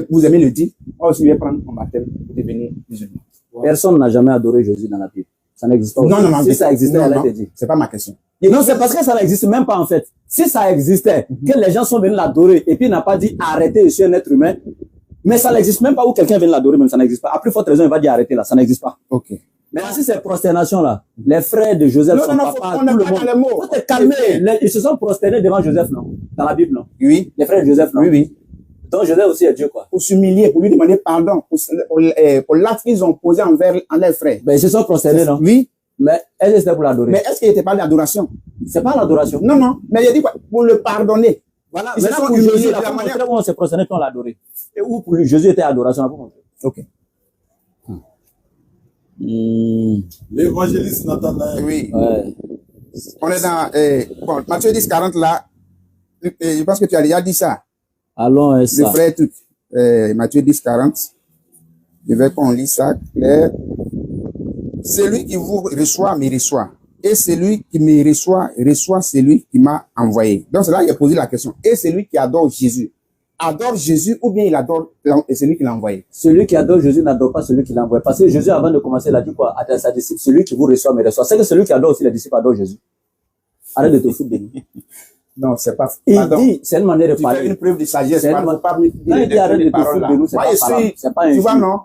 vous aimez le dire, moi aussi je vais prendre mon baptême pour devenir musulman. Personne n'a jamais adoré Jésus dans la Bible. Ça n'existe pas. Non, non, non. Si ça existait, non, elle a non, été dit. c'est pas ma question. Non, c'est parce que ça n'existe même pas en fait. Si ça existait, que les gens sont venus l'adorer et puis il n'a pas dit arrêtez, je suis un être humain. Mais ça n'existe même pas où quelqu'un vient l'adorer, même ça n'existe pas. Après, forte raison, il va dire arrêtez là, ça n'existe pas. Ok. Mais si ces prosternations-là, les frères de Joseph, Non, son non, non, papa, on n'est tout le pas dans les monde, mots. faut te calmer. Ils se sont prosternés devant Joseph, non? Dans la Bible, non? Oui, Les frères de Joseph, non? oui, oui. Donc Joseph aussi est Dieu, quoi. Pour s'humilier, pour lui demander pardon, pour l'acte qu'ils ont posé envers leurs frères. Ben, ils se sont prosternés, non? Oui, Mais est-ce que c'était pour l'adorer? mais est-ce qu'il n'était pas d'adoration? C'est pas l'adoration. Non, non, mais il a dit quoi? Pour le pardonner. Voilà, Ils se maintenant sont pour humiliés Jésus, de la la manière. manière où on s'est prosterné, qu'on l'a adoré. Et où pour lui, Jésus était adoration, là, pour montrer. Ok. L'évangéliste Nathanaël. Oui. Ouais. On est dans bon, Matthieu 10, 40 là. Je pense que tu as déjà dit ça. Allons, Le ça. frère truc. Matthieu 10, 40. Je veux qu'on lit ça clair. Celui qui vous reçoit, me reçoit. Et celui qui me reçoit, reçoit celui qui m'a envoyé. Donc c'est là qu'il a posé la question. Et celui qui adore Jésus, adore Jésus ou bien il adore celui qui l'a envoyé? Celui qui adore Jésus n'adore pas celui qui l'envoie. Parce que Jésus, avant de commencer, il a dit quoi? À sa disciple, celui qui vous reçoit, me reçoit. C'est que celui qui adore aussi les disciples adore Jésus. Arrête de te foutre de nous. Non, c'est pas. Il Pardon. dit, c'est une manière de Tu fais parler. une preuve de sagesse. C'est Pas, une faut ma- pas me Quand dire il dit arrête de te foutre de nous, c'est moi, pas je parlant. suis, C'est pas un tu vois, jus. non?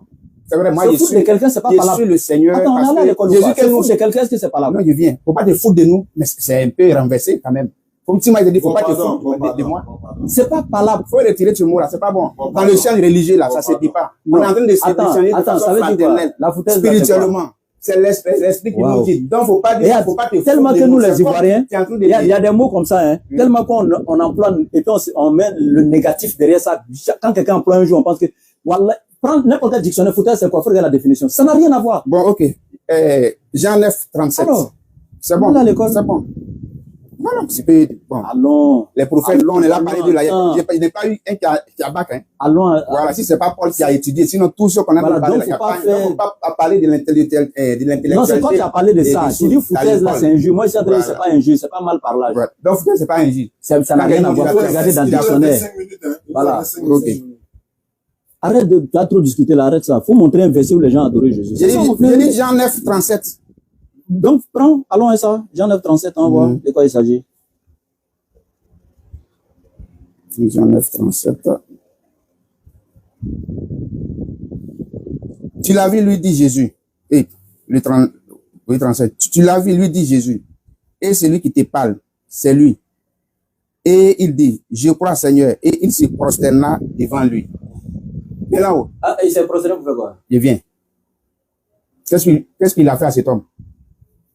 C'est vrai, moi, Se je foutre suis, de quelqu'un, c'est pas je parlant. suis le Seigneur. Attends, on est parce allé à que l'école ou Jésus pas? que Se nous, foutre de quelqu'un, est-ce que c'est parlant? non, je viens. Faut pas te foutre de nous, mais c'est un peu renversé quand même. Comme tu m'as dit, faut Bon, pas te pardon, foutre bon, de pardon, moi. bon, pardon. C'est pas parlable. Faut retirer ce mot-là, c'est pas bon. Bon, Dans pardon. le champ religieux, là, ça se Bon, dit pas. Non. On est en train de se Attends, questionner de attends, façon ça veut dire quoi? fraternelle, La foutaise, là, c'est quoi? spirituellement. C'est l'esprit qui Wow. nous dit. Donc, faut pas Et dire, faut pas te foutre tellement de que nous, C'est les comme Ivoiriens, tu es en train de il y a dire. des mots comme ça, hein. Tellement qu'on emploie, et puis on met le négatif derrière ça. Quand quelqu'un emploie un jour, on pense que, voilà, prendre n'importe quel dictionnaire, foutaise, c'est quoi? Faut regarder la définition. Ça n'a rien à voir. Bon, ok. Jean 9, 37. Alors, C'est on bon. est à l'école. C'est bon. Voilà, c'est peu, bon. Allons. Les prophètes, on est là parlé de la, Attends. il n'y a pas eu un qui a bac, hein. Allons. Voilà, si c'est pas Paul qui a étudié, sinon tous ceux qu'on a Voilà, parlé donc de la faut pas campagne, faire- donc faut pas parler de l'intellectualité. Non, c'est toi qui as parlé de ça. Tu dis foutaise, là, c'est injure. Moi, je suis en train de dire, c'est pas injure, c'est pas mal parlage. Ouais. Donc, c'est pas un J. Ça n'a rien à voir. Faut regarder dans le Il a dictionnaire. 25 minutes, hein. Il Voilà. a 25 minutes. Ok. Arrête de, tu as trop discuté là, arrête ça. Faut montrer un verset où les gens adoraient Jésus. J'ai C'est ça, mon dit, frère. j'ai dit Jean 9, 37. Donc, prends, allons à ça. Jean 9, 37, on voit de quoi il s'agit. Jean 9, 37. Tu l'as vu, lui dit Jésus. Et le 30, oui, 37. Tu l'as vu, lui dit Jésus. Et celui qui te parle, c'est lui. Et il dit, je crois Seigneur. Et il se prosterna devant lui. Et là-haut, Ah, il s'est prosterné pour faire quoi? je viens. Qu'est-ce qu'il a fait à cet homme?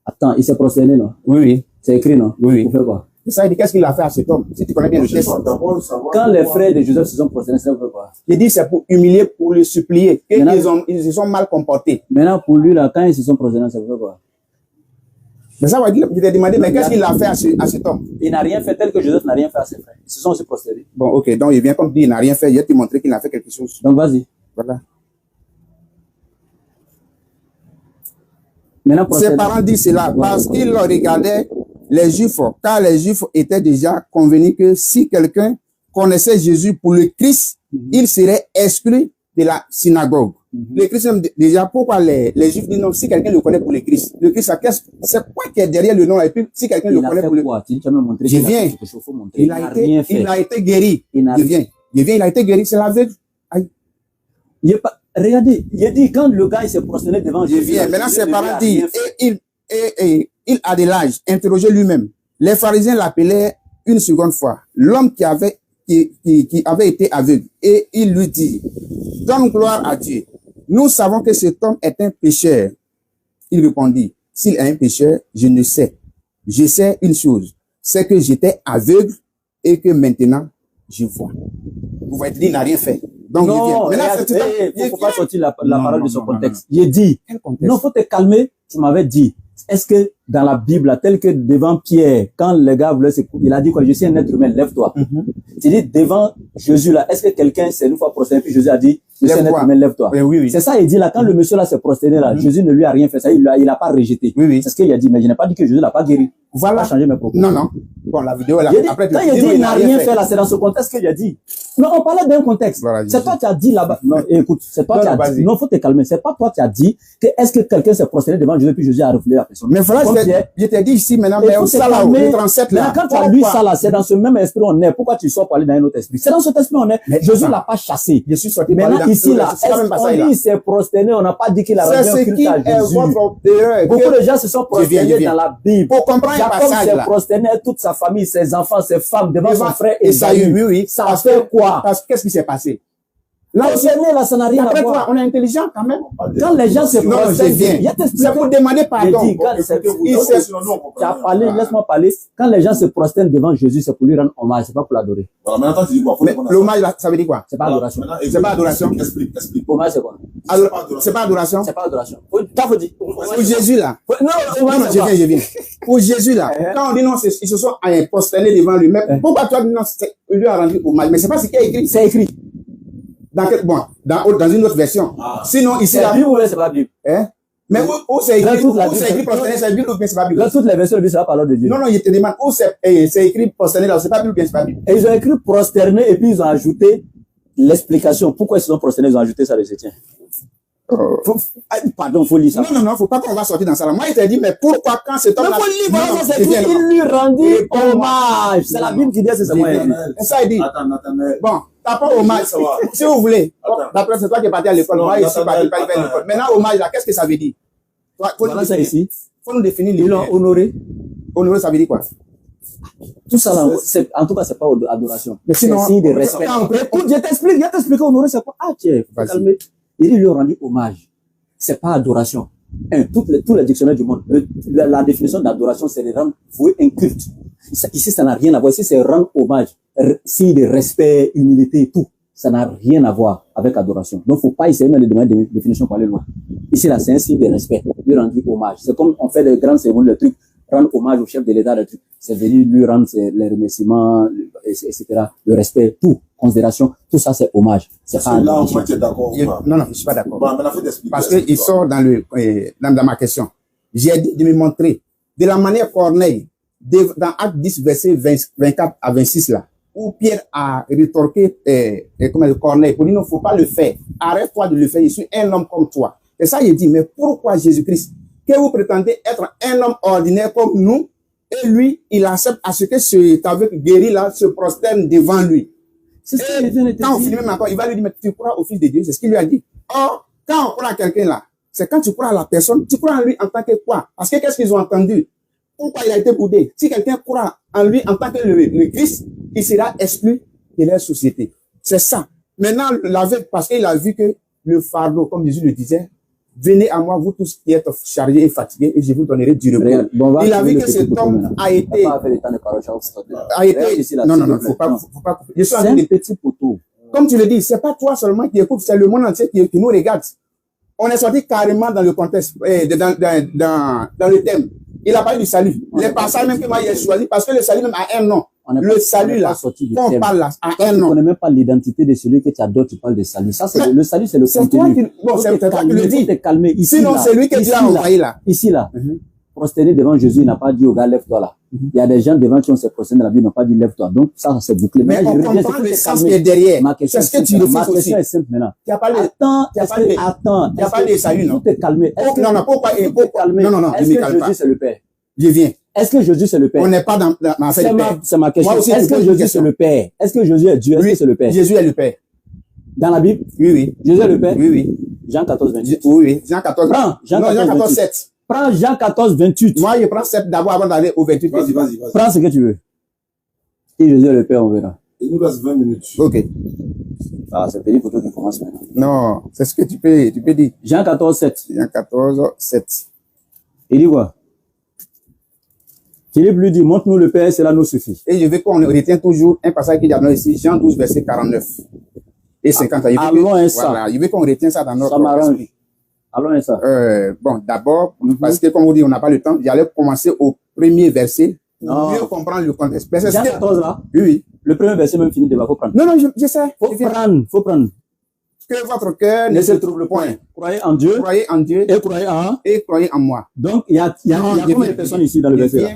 Attends, il s'est prosterné, non? Oui, oui. C'est écrit, non? Oui, oui. Pour faire quoi? Et ça, il dit, qu'est-ce qu'il a fait à cet homme? Si tu connais bien le texte. D'abord, savoir Quand les pourquoi- frères de Joseph se sont prosternés, c'est pour faire quoi? Il dit, c'est pour humilier, pour le supplier. Et Maintenant- ils se sont mal comportés. Maintenant, pour lui, là, quand ils se sont prosternés, c'est pour faire quoi? Mais ça va dire, je t'ai demandé, mais qu'est-ce qu'il a fait à cet homme? Il n'a rien fait tel que Joseph n'a rien fait à ses frères. Ils se sont aussi prosternés. Bon, ok, donc il vient comme dit, il n'a rien fait, il va te montrer qu'il a fait quelque chose. Donc, vas-y. Voilà. Maintenant, Ses prosternez. parents disent cela parce qu'ils regardaient les Juifs, car les Juifs étaient déjà convenus que si quelqu'un connaissait Jésus pour le Christ, il serait exclu de la synagogue. Le Christ, déjà, pourquoi les Juifs disent non, si quelqu'un le connaît pour le Christ, c'est quoi qui est derrière le nom, et puis si quelqu'un le Il a connaît fait pour le quoi? Tu dis, tu vas me montrer Je qu'il a viens. fait quelque chose, faut montrer. il Il a n'a été, rien fait. il a été guéri. Il n'a Je viens, il a été guéri, c'est l'aveugle. Aïe. Il est pas, regardez, il a dit, quand le gars, il s'est prosterné devant Je Jésus. viens. là, Maintenant, Jésus ses ne lui parents a disent, rien fait. et il a de l'âge, interrogé lui-même. Les pharisiens l'appelaient une seconde fois. L'homme qui avait été aveugle. Et il lui dit, donne gloire à Dieu. Nous savons que cet homme est un pécheur. Il répondit, s'il est un pécheur, je ne sais. Je sais une chose, c'est que j'étais aveugle et que maintenant, je vois. Vous voyez, il n'a rien fait. Donc, il vient. Non, Maintenant, regarde, c'est faut pas sortir la Non, parole non, de son non, contexte. J'ai dit, Quel contexte? non, faut te calmer. Tu m'avais dit, est-ce que dans la Bible, là, tel que devant Pierre, quand le gars voulait se couper, il a dit quoi? Je suis un être humain, lève-toi. Tu dis, devant Jésus, là, est-ce que quelqu'un s'est une fois prosterné, puis Jésus a dit, je suis un être Lève-toi. humain, lève-toi. Oui, oui, oui. C'est ça, il dit là, quand le monsieur là s'est prosterné là, Jésus ne lui a rien fait, ça, il a pas rejeté. Oui, oui. C'est ce qu'il a dit, mais je n'ai pas dit que Jésus l'a pas guéri. Voilà. Pas changé mes propos. Non, non. Bon, la vidéo, là, Il a dit, après, quand il a dit, il n'a rien fait là, c'est dans ce contexte qu'il a dit. Non, on parlait d'un contexte. Voilà, C'est toi qui as dit là-bas. Non, écoute, c'est toi Non, qui non, as dit. vas-y. Non, faut te calmer. C'est pas toi qui as dit que est-ce que quelqu'un s'est prosterné devant Jésus puis Jésus a refusé la personne. Mais voilà, Comme Pierre, je t'ai dit ici maintenant, il mais faut au se ça là, au calmer. 37 là. Maintenant, quand tu as lu ça là, c'est dans ce même esprit on est. Pourquoi tu sors pour aller dans un autre esprit? C'est dans cet esprit on est. Mais Jésus attends. l'a pas chassé. Je suis sorti Maintenant, par là, ici là, c'est quand même pas ça, on dit là. il s'est prosterné, on n'a pas dit qu'il a rendu C'est un ce culte qui à est Jésus. votre erreur. Beaucoup de gens se sont Je viens, prosternés dans la Bible. Pour comprendre un Jacob passage s'est là. prosterné, toute sa famille, ses enfants, ses femmes, devant son frère Esaü, Esaü. oui, oui. Ça Parce fait que- quoi? Parce que qu'est-ce qui s'est passé? Là aussi, Prosterné là, ça n'a rien à après toi, voir. on est intelligent quand même. Quand les gens se Non, je prosternent, viens. il y a C'est pour demander pardon. J'ai dit, quand c'est- Écoutez-vous, il s'est- sinon, nous, on comprend tu as rien. parlé, laisse-moi parler. Quand les gens se prosternent devant Jésus, c'est pour lui rendre hommage, c'est pas pour l'adorer. Voilà, maintenant, tu dis quoi? Faut Mais répondre à ça. l'hommage là, ça veut dire quoi? C'est pas Voilà, adoration. maintenant, C'est pas adoration. Explique, explique. Hommage, c'est quoi? C'est pas adoration? C'est pas adoration. Toi, faut dire. Pour Jésus là. Non, Non, hommage, non, c'est je quoi? viens, je viens. Pour Jésus là, quand on dit non, ils se sont prosternés devant lui-même. Pourquoi toi dis non, il lui a rendu hommage? Mais c'est pas ce qui est écrit. C'est écrit. Dans une autre version. Ah. Sinon, ici C'est la là, Bible ou bien c'est pas la Bible? hein? Mais où c'est Dans écrit, toute la où c'est Bible. écrit prosterné, c'est Bible ou bien c'est pas Bible? Dans toutes les versions de la Bible, c'est la parole de Dieu. Non, non, il te demande où c'est écrit prosterné là, c'est pas Bible ou bien c'est pas Bible? Et ils ont écrit prosterné et puis ils ont ajouté l'explication. Pourquoi ils se sont prosternés, ils ont ajouté ça de Sétien. Pardon, faut lire ça. Non, faut pas qu'on va sortir dans ça. Là. Moi, il t'a dit, mais pourquoi quand cet homme-là... Mais faut lire, voilà, ça, c'est tout. Il lui rendit hommage. C'est la Bible qui dit, c'est moi. Ça, il dit. Attends, mais... Bon, t'as pas hommage. Si vous voulez. D'après, c'est toi qui es parti à l'école. Moi, ici, pas à l'école. Maintenant, hommage, là, qu'est-ce que ça veut dire? Voilà ça ici. Faut nous définir. Ils l'ont honoré. Honoré, ça veut dire quoi? Tout ça, là, en tout cas, c'est pas adoration. Mais sinon, c'est signe de respect. Écoute, je t'explique, honorer, c'est quoi? Ah, tiens, faut calmer. Il lui a rendu hommage. C'est pas adoration. Tous les dictionnaires du monde, la définition d'adoration, c'est de rendre vouer un culte. Ici, ça n'a rien à voir. Ici, c'est rendre hommage. Signe de respect, humilité, tout. Ça n'a rien à voir avec adoration. Donc, faut pas essayer même de demander des définitions pour aller loin. Ici, là, c'est un signe de respect. Lui rendre hommage. C'est comme on fait de grandes cérémonies, le truc, rendre hommage au chef de l'État, le truc. C'est venir lui rendre les remerciements, etc. Le respect, tout. Considération, tout ça, c'est hommage. C'est pas là, moi, tu es d'accord ou pas? Non, je suis pas d'accord. Bon, mais parce qu'il sort dans ma question. J'ai dit de me montrer de la manière Corneille, dans Acte 10, verset 24 à 26 là, où Pierre a rétorqué comme Corneille pour dire non, faut pas le faire. Arrête-toi de le faire. Je suis un homme comme toi. Et ça, il dit, mais pourquoi Jésus-Christ, que vous prétendez être un homme ordinaire comme nous, et lui, il accepte à ce que cet aveugle guéri là se prosterne devant lui. C'est ce qu'il vient de dire. Quand on finit même encore, il va lui dire, mais tu crois au Fils de Dieu, c'est ce qu'il lui a dit. Or, quand on croit à quelqu'un là, c'est quand tu crois à la personne, tu crois en lui en tant que quoi? Parce que qu'est-ce qu'ils ont entendu? Pourquoi il a été boudé? Si quelqu'un croit en lui en tant que le Christ, il sera exclu de leur société. C'est ça. Maintenant, l'aveugle, parce qu'il a vu que le fardeau, comme Jésus le disait, venez à moi, vous tous qui êtes chargés et fatigués, et je vous donnerai du repos. Bon, il a vu que cet homme a été... Non, faut pas. Je suis un petit poteau. Comme tu le dis, c'est pas toi seulement qui écoute, c'est le monde entier qui nous regarde. On est sorti carrément dans le contexte, dans le thème. Il a parlé du salut. Les passages même que moi j'ai choisi, parce que le salut même a un nom. Le salut là, on parle là, a un nom. On ne connaît même pas l'identité de celui que tu adores, tu parles de salut. Ça, c'est le salut, c'est le contenu. Bon, c'est toi qui le dis. Calmer. Ici, sinon, c'est lui que tu as envoyé là. Ici, là. Prosterner devant Jésus, il n'a pas dit au gars, lève-toi là. Il y a des gens devant qui ont se prosterné dans la Bible, n'ont pas dit lève-toi. Donc, ça, c'est bouclé. Mais on comprend le sens qui est derrière. C'est ce que tu refuses aussi. Ma question est simple maintenant. Tu as parlé de salut, non? Tout est calmé. Non, pourquoi? Non, est-ce que Jésus, c'est le Père? Je viens. Est-ce que Jésus, c'est le Père? On n'est pas dans l'affaire du Père. C'est ma question. Est-ce que Jésus, c'est le Père? Est-ce que Jésus est Dieu? Est-ce que c'est le Père? Jésus est le Père. Dans la Bible? Oui. Jésus est le Père? Oui. Jean 14, 28. Oui. Jean 14. Prends Jean 14, 7. Prends Jean 14, 28. Moi, je prends 7 d'abord avant d'aller au 28. Vas-y. Prends ce que tu veux. Si Jésus est le Père, on verra. Il nous reste 20 minutes. Ok. Ah, c'est petit pour toi qui commence maintenant. Non, c'est ce que tu peux dire. Jean 14, 7. Jean 14, 7. Il dit quoi? Philippe lui dit, montre-nous le Père, cela nous suffit. Et je veux qu'on retient toujours un passage qui est dans ici, Jean 12, verset 49 et 50. Voilà, je veux qu'on retient ça dans notre esprit. Allons ça. Bon, d'abord, parce que comme vous dites, on n'a pas le temps, j'allais commencer au premier verset pour mieux comprendre le contexte. Jean 14 là? Oui. Le premier verset même fini de faut prendre. Non, je sais. Faut prendre. Que votre cœur ne se trouble point. Croyez en Dieu. Et croyez en moi. Donc, il y a combien de personnes ici dans le verset là?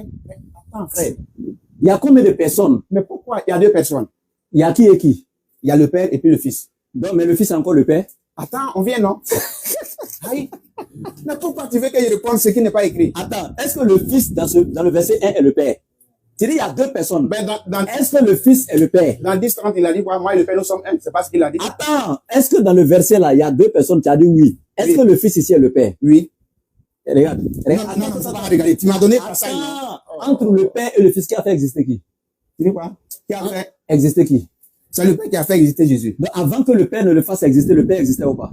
Attends, frère. Il y a combien de personnes? Mais pourquoi il y a deux personnes? Il y a qui et qui? Il y a le Père et puis le Fils. Donc, mais le Fils est encore le Père? Attends, on vient, non? Aïe. Mais pourquoi tu veux que je réponde ce qui n'est pas écrit? Attends, est-ce que le Fils dans le verset 1 est le Père? Tu dis, il y a deux personnes. Ben, est-ce que le Fils est le Père? Dans 10-30, il a dit, moi et le Père, nous sommes un. C'est pas ce qu'il a dit. Attends, est-ce que dans le verset là, il y a deux personnes? Tu as dit oui. Est-ce que le Fils ici est le Père? Oui. Regarde. Non, ça va regarder. Tu m'as donné ça. Entre le Père et le Fils, qui a fait exister qui? Tu dis quoi? Qui a fait exister qui? C'est le Père qui a fait exister Jésus. Donc, avant que le Père ne le fasse exister, le Père existait ou pas?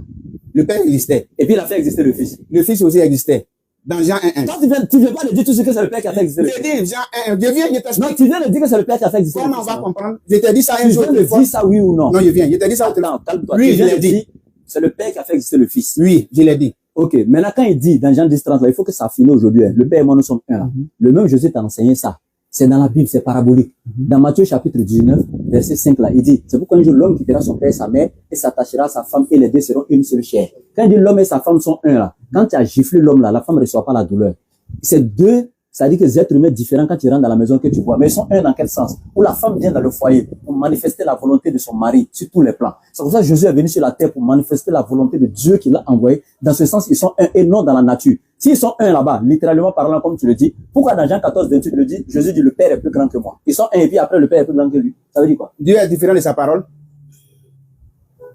Le Père existait. Et puis il a fait exister le Fils. Le Fils aussi existait. Dans Jean 1.1. Toi, tu viens pas de dire tout ce que c'est le Père qui a fait exister. Je dis Jean 1. Je t'explique. Non, tu viens de dire que c'est le Père qui a fait exister. Comment on va comprendre? Je t'ai dit ça un jour. Tu viens de dire ça oui ou non? Non, je t'ai dit ça. Non, calme-toi. Oui, je l'ai dit. C'est le Père qui a fait exister le Fils. Oui, je l'ai dit. Ok, maintenant quand il dit dans Jean 10:30, il faut que ça finisse aujourd'hui. Le Père et moi, nous sommes un. Le même Jésus t'a enseigné ça. C'est dans la Bible, c'est parabolique. Dans Matthieu chapitre 19, verset 5 là, il dit, c'est pourquoi un jour l'homme quittera son père et sa mère et s'attachera à sa femme et les deux seront une seule chair. Quand il dit l'homme et sa femme sont un là, quand tu as giflé l'homme là, la femme ne reçoit pas la douleur. C'est deux Ça dit que les êtres humains différents quand ils rentrent dans la maison que tu vois. Mais ils sont un dans quel sens? Où la femme vient dans le foyer pour manifester la volonté de son mari sur tous les plans. C'est pour ça que Jésus est venu sur la terre pour manifester la volonté de Dieu qu'il a envoyé. Dans ce sens, ils sont un et non dans la nature. S'ils sont un là-bas, littéralement parlant, comme tu le dis, pourquoi dans Jean 14, 28, le dit, Jésus dit, le Père est plus grand que moi. Ils sont un et puis après, le Père est plus grand que lui. Ça veut dire quoi? Dieu est différent de sa parole.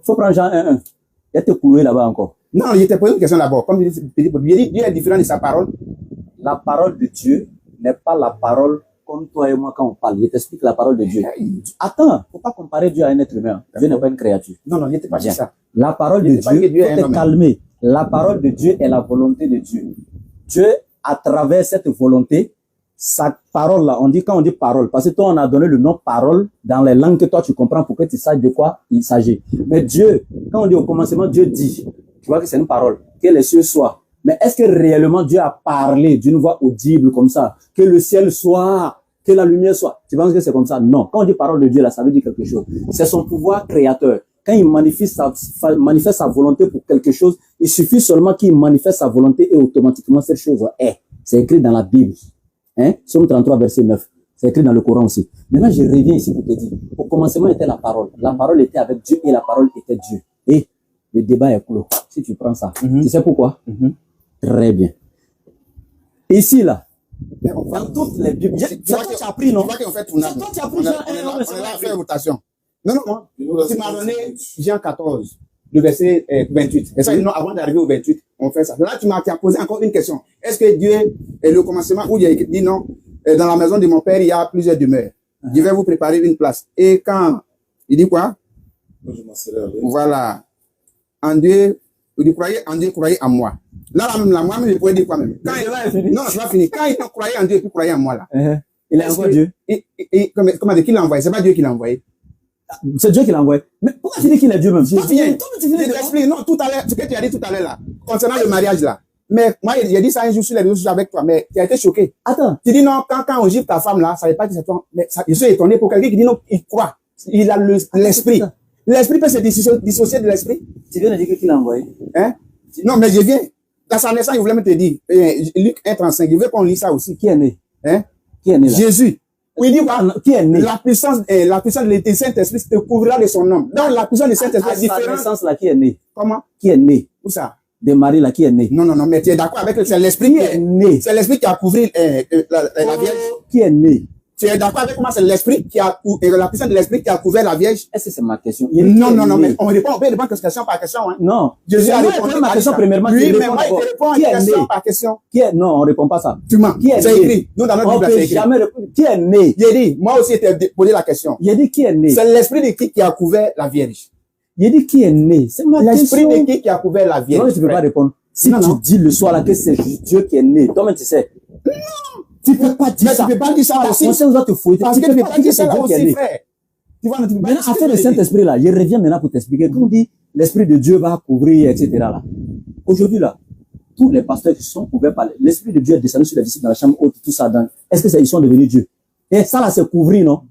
Faut prendre Jean 1, 1. Il y a te couler là-bas encore. Non, il était posé une question d'abord. Comme je dis, Dieu est différent de sa parole. La parole de Dieu n'est pas la parole comme toi et moi quand on parle. Je t'explique la parole de Dieu. Attends, faut pas comparer Dieu à un être humain. Dieu n'est pas une créature. Non, il n'était pas Bien. ça. La parole de Dieu, faut te calmer. La parole de Dieu est la volonté de Dieu. Dieu, à travers cette volonté, sa parole là, on dit quand on dit parole, parce que toi on a donné le nom parole dans les langues que toi tu comprends pour que tu saches de quoi il s'agit. Mais Dieu, quand on dit au commencement, Dieu dit, tu vois que c'est une parole, que les cieux soient. Mais est-ce que réellement Dieu a parlé d'une voix audible comme ça, que le ciel soit, que la lumière soit? Tu penses que c'est comme ça? Non. Quand on dit parole de Dieu là, ça veut dire quelque chose. C'est son pouvoir créateur. Quand il manifeste sa volonté pour quelque chose, il suffit seulement qu'il manifeste sa volonté et automatiquement cette chose est. C'est écrit dans la Bible. Hein? Psaume 33, verset 9. C'est écrit dans le Coran aussi. Maintenant, je reviens ici pour te dire. Au commencement était la parole. La parole était avec Dieu et la parole était Dieu. Et le débat est clos. Si tu prends ça. Tu sais pourquoi? Très bien. Ici, là. Dans toutes les Bibles. Tu as pris, non? Tu vois qu'on fait tournage. Toi, tu as pris On Jean est 1, là à faire non? votation. Non. Tu m'as donné Jean 14, le verset 28. Et ça, non, avant d'arriver au 28, on fait ça. Là, tu m'as posé encore une question. Est-ce que Dieu est le commencement où il a dit non, dans la maison de mon père, il y a plusieurs demeures. Je vais vous préparer une place. Et quand il dit quoi? Voilà. En Dieu, vous croyez en Dieu, croyez en moi. Là, moi-même, je pourrais dire quoi même? Quand non, c'est pas fini. Quand il croyait en Dieu, puis croyait en moi, là. Il a envoyé Dieu. Comment dire, qui l'a envoyé? C'est pas Dieu qui l'a envoyé. C'est Dieu qui l'a envoyé. Mais pourquoi tu dis qu'il est Dieu même? Non, tout à l'heure, ce que tu as dit tout à l'heure là, concernant le mariage là. Mais moi, j'ai dit ça un jour sur les réseaux sociaux avec toi, mais tu as été choqué. Attends. Tu dis non, quand on gifle ta femme là, ça veut pas dire c'est toi. Mais ça, je suis étonné pour quelqu'un qui dit non, il croit. Il a l'esprit. L'esprit peut se dissocier de l'esprit. Tu viens de dire qu'il l'a envoyé. Hein? Non, mais je viens. Dans sa naissance, il voulait me te dire, Luc 1,35, il veut qu'on lit ça aussi. Qui est né? Hein? Qui est né là? Jésus. Oui, il dit quoi? Qui est né? La puissance de Saint-Esprit te couvrira de son nom. Donc, la puissance de Saint-Esprit est différente. La naissance là, qui est né? Comment? Qui est né? Où ça? De Marie là, qui est né? Non, mais tu es d'accord avec c'est l'esprit qui est né? C'est l'esprit qui a couvert la Vierge. Qui est né? Tu es d'accord avec moi? C'est l'esprit qui a la puissance de l'esprit qui a couvert la Vierge. Est-ce que c'est ma question? Non, mais on répond question par question, hein. Non. Jésus a répondu ma question premièrement. Oui, mais moi, il te répond question par question. Qui est, non, on répond pas ça. Tu mens. Qui est c'est né? écrit. Nous, dans notre Bible, c'est écrit. Jamais répondre. Qui est né? J'ai dit, moi aussi, j'ai posé la question. Il a dit qui est né? C'est l'esprit de qui a couvert la Vierge. Il a dit qui est né? C'est ma question. L'esprit de qui a couvert la Vierge. Non, tu peux pas répondre. Si tu dis le soir là que c'est Dieu qui est né, toi-même tu sais. Non. Tu peux pas dire ça. Tu peux pas dire ça Ta aussi. conscience doit te fouetter. Parce que tu peux pas dire ça aussi, frère. Tu vois, maintenant, affaire le Saint-Esprit là, je reviens maintenant pour t'expliquer. Quand on dit l'Esprit de Dieu va couvrir, etc. là. Aujourd'hui là, tous les pasteurs qui sont couverts par l'Esprit de Dieu est descendu sur les disciples dans la chambre haute, tout ça. Est-ce que ils sont devenus Dieu? Et ça là, c'est couvrir, non?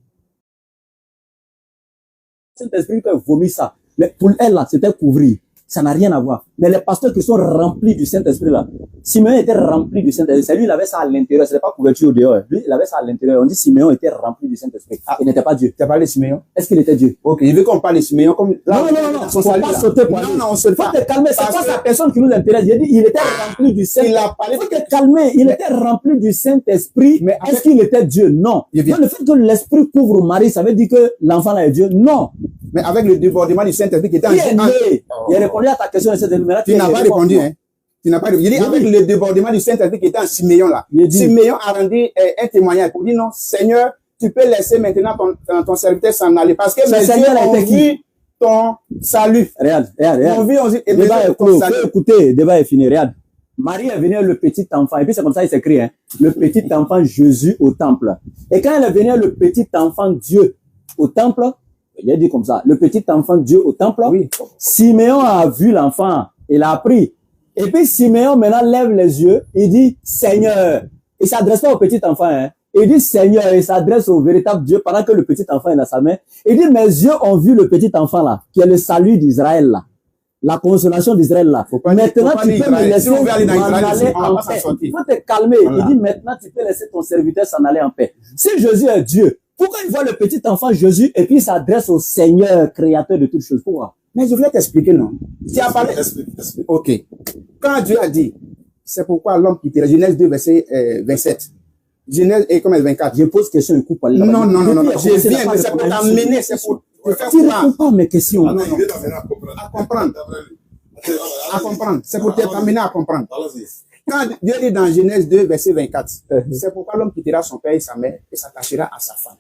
Saint-Esprit qui a vomi ça. Mais pour elle là, c'était couvrir. Ça n'a rien à voir. Mais les pasteurs qui sont remplis du Saint-Esprit là, Simeon était rempli du Saint-Esprit. C'est lui, il avait ça à l'intérieur. C'était pas couverture au dehors. Lui, il avait ça à l'intérieur. On dit Simeon était rempli du Saint-Esprit. Il n'était pas Dieu. Tu as parlé de Simeon? Est-ce qu'il était Dieu? Ok, il veut qu'on parle de Simeon comme là. Non. Faut pas sauter pour Non, on se le faut fait. te calmer. C'est pas sa personne qui nous intéresse. Il a dit, il était rempli du Saint-Esprit. Il a parlé. Faut te calmer. Il était rempli du Saint-Esprit. Mais est-ce qu'il était Dieu? Non. Donc, le fait que l'Esprit couvre Marie, ça veut dire que l'enfant là est Dieu? Non. Mais avec le débordement du Saint-Esprit qui était Qui est né? Il a répondu à ta question de Saint-Esprit. Tu n'as pas répondu, hein. Tu n'as pas répondu. Il dit avec le débordement du Saint-Esprit qui était en Simeon là. Simeon a rendu un témoignage pour dire non, Seigneur, tu peux laisser maintenant ton serviteur s'en aller parce que mes yeux ont vu ton salut. Regarde. Le débat est clos. Écoutez, le débat est fini. Regarde. Marie est venue le petit enfant. Et puis c'est comme ça il s'écrit, hein. Le petit enfant Jésus au temple. Et quand elle est venue le petit enfant Dieu au temple, il a dit comme ça, le petit enfant Dieu au temple, oui. Simeon a vu l'enfant, il a pris. Et puis Simeon maintenant lève les yeux, il dit Seigneur. Il s'adresse pas au petit enfant, hein. Il dit Seigneur, il s'adresse au véritable Dieu pendant que le petit enfant est dans sa main. Il dit mes yeux ont vu le petit enfant là, qui est le salut d'Israël là. La consolation d'Israël là. Maintenant, tu peux me laisser m'en aller en paix. Il faut te calmer. Il dit maintenant, tu peux laisser ton serviteur s'en aller en paix. Si Jésus est Dieu, pourquoi il voit le petit enfant Jésus et puis il s'adresse au Seigneur, créateur de toutes choses? Pourquoi? Mais je voulais t'expliquer, non? Tu as parlé. Ok. Quand Dieu a dit, c'est pourquoi l'homme quittera, Genèse 2, verset 27. Genèse, et comme 24. Je pose question, il coupe pas. Non. Je viens, mais c'est pour t'amener, c'est pour te faire Tu ne réponds pas à mes questions. Non. À comprendre. C'est pour t'amener à comprendre. Quand Dieu dit dans Genèse 2, verset 24, c'est pourquoi l'homme quittera son père et sa mère et s'attachera à sa femme.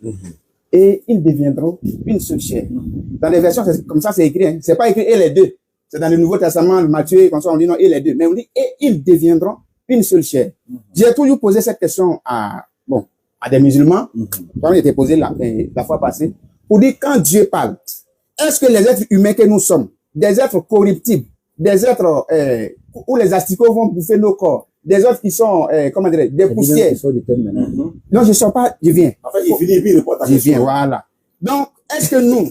Et ils deviendront une seule chair. Dans les versions, comme ça, c'est écrit. Hein. C'est pas écrit et les deux. C'est dans le Nouveau Testament, Matthieu, comme ça, on dit non, et les deux. Mais on dit et ils deviendront une seule chair. J'ai toujours posé cette question à des musulmans, quand on était posé la fois passée, pour dire quand Dieu parle, est-ce que les êtres humains que nous sommes, des êtres corruptibles, des êtres où les asticots vont bouffer nos corps, des êtres qui sont, comment dire, des poussières. Non, je ne sors pas, je viens. En fait, il finit, puis il répond à ta Je viens, voilà. Donc, est-ce que nous,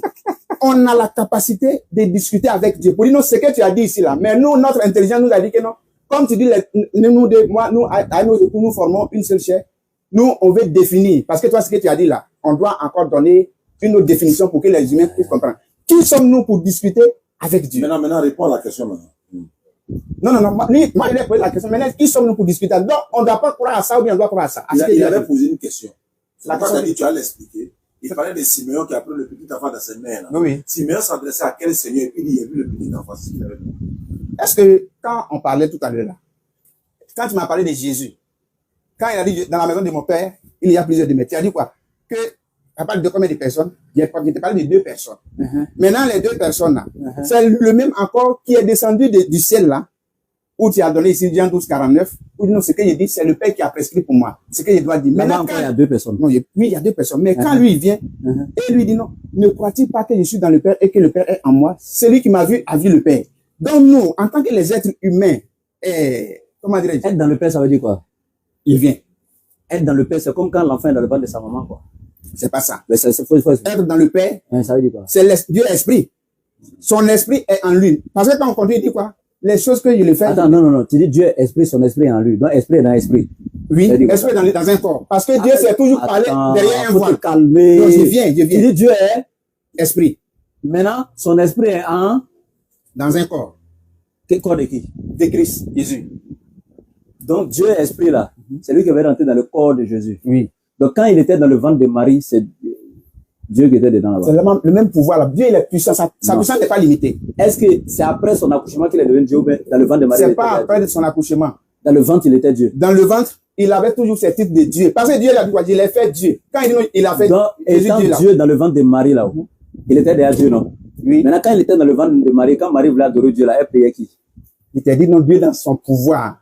on a la capacité de discuter avec Dieu? Pour dire, non, ce que tu as dit ici, là, mais nous, notre intelligence nous a dit que non. Comme tu dis, nous formons une seule chair. Nous, on veut définir. Parce que toi, ce que tu as dit là, on doit encore donner une autre définition pour que les humains puissent comprendre. Qui sommes-nous pour discuter avec Dieu? Maintenant, réponds à la question maintenant. Non. Moi, il a posé la question. Maintenant, qui sommes-nous pour discuter? Donc, on ne doit pas croire à ça ou bien on doit croire à ça. Il avait posé une question. La question, tu as l'expliqué. Il parlait de Simeon qui a pris le petit enfant dans ses mains. Oui. Simeon s'adressait à quel Seigneur? Et puis il a vu le petit enfant. Est-ce que quand on parlait tout à l'heure là, quand tu m'as parlé de Jésus, quand il a dit dans la maison de mon père, il y a plusieurs demeures, tu as dit quoi? Que, à part de combien de personnes? Je t'ai parlé de 2 personnes. Maintenant, les 2 personnes là, c'est le même encore qui est descendu du ciel là, où tu as donné ici Jean 12, 49, où non, ce que je dis, c'est le Père qui a prescrit pour moi. Ce que je dois dire. Maintenant, il y a 2 personnes. Non, oui, il y a 2 personnes. Mais quand lui, il vient, et lui dit non, ne crois-tu pas que je suis dans le Père et que le Père est en moi? Celui qui m'a vu a vu le Père. Donc nous, en tant que les êtres humains, comment dirais-je? Être dans le Père, ça veut dire quoi? Il vient. Être dans le Père, c'est comme quand l'enfant est dans le ventre de sa maman, quoi. C'est pas ça. Mais faut être dans le Père, ça veut dire quoi? C'est Dieu esprit. Son esprit est en lui. Parce que quand on continue, il dit quoi? Les choses que je le fais. Attends, non. Tu dis Dieu est esprit, son esprit est en lui. Donc, esprit est dans l'esprit. Oui, esprit est dans un corps. Parce que Dieu s'est toujours parlé derrière un voile. Faut te calmer. Non, je viens. Tu dis Dieu est esprit. Maintenant, son esprit est dans un corps. Quel corps de qui? De Christ, Jésus. Donc, Dieu est esprit là. C'est lui qui avait rentré dans le corps de Jésus. Oui. Donc, quand il était dans le ventre de Marie, c'est Dieu qui était dedans là-bas. C'est le même pouvoir là. Dieu, il est puissant. Sa puissance n'est pas limitée. Est-ce que c'est après son accouchement qu'il est devenu Dieu, mais dans le ventre de Marie? C'est pas après son accouchement. Dans le ventre, il était Dieu. Dans le ventre, il avait toujours ce titre de Dieu. Parce que Dieu, il a dit quoi? Il a fait Dieu. Quand il dit non, il a fait donc, étant Dieu dans le ventre de Marie là, il était déjà Dieu, non? Oui. Maintenant, quand il était dans le ventre de Marie, quand Marie voulait adorer Dieu là, elle priait qui? Il t'a dit non, Dieu dans son pouvoir.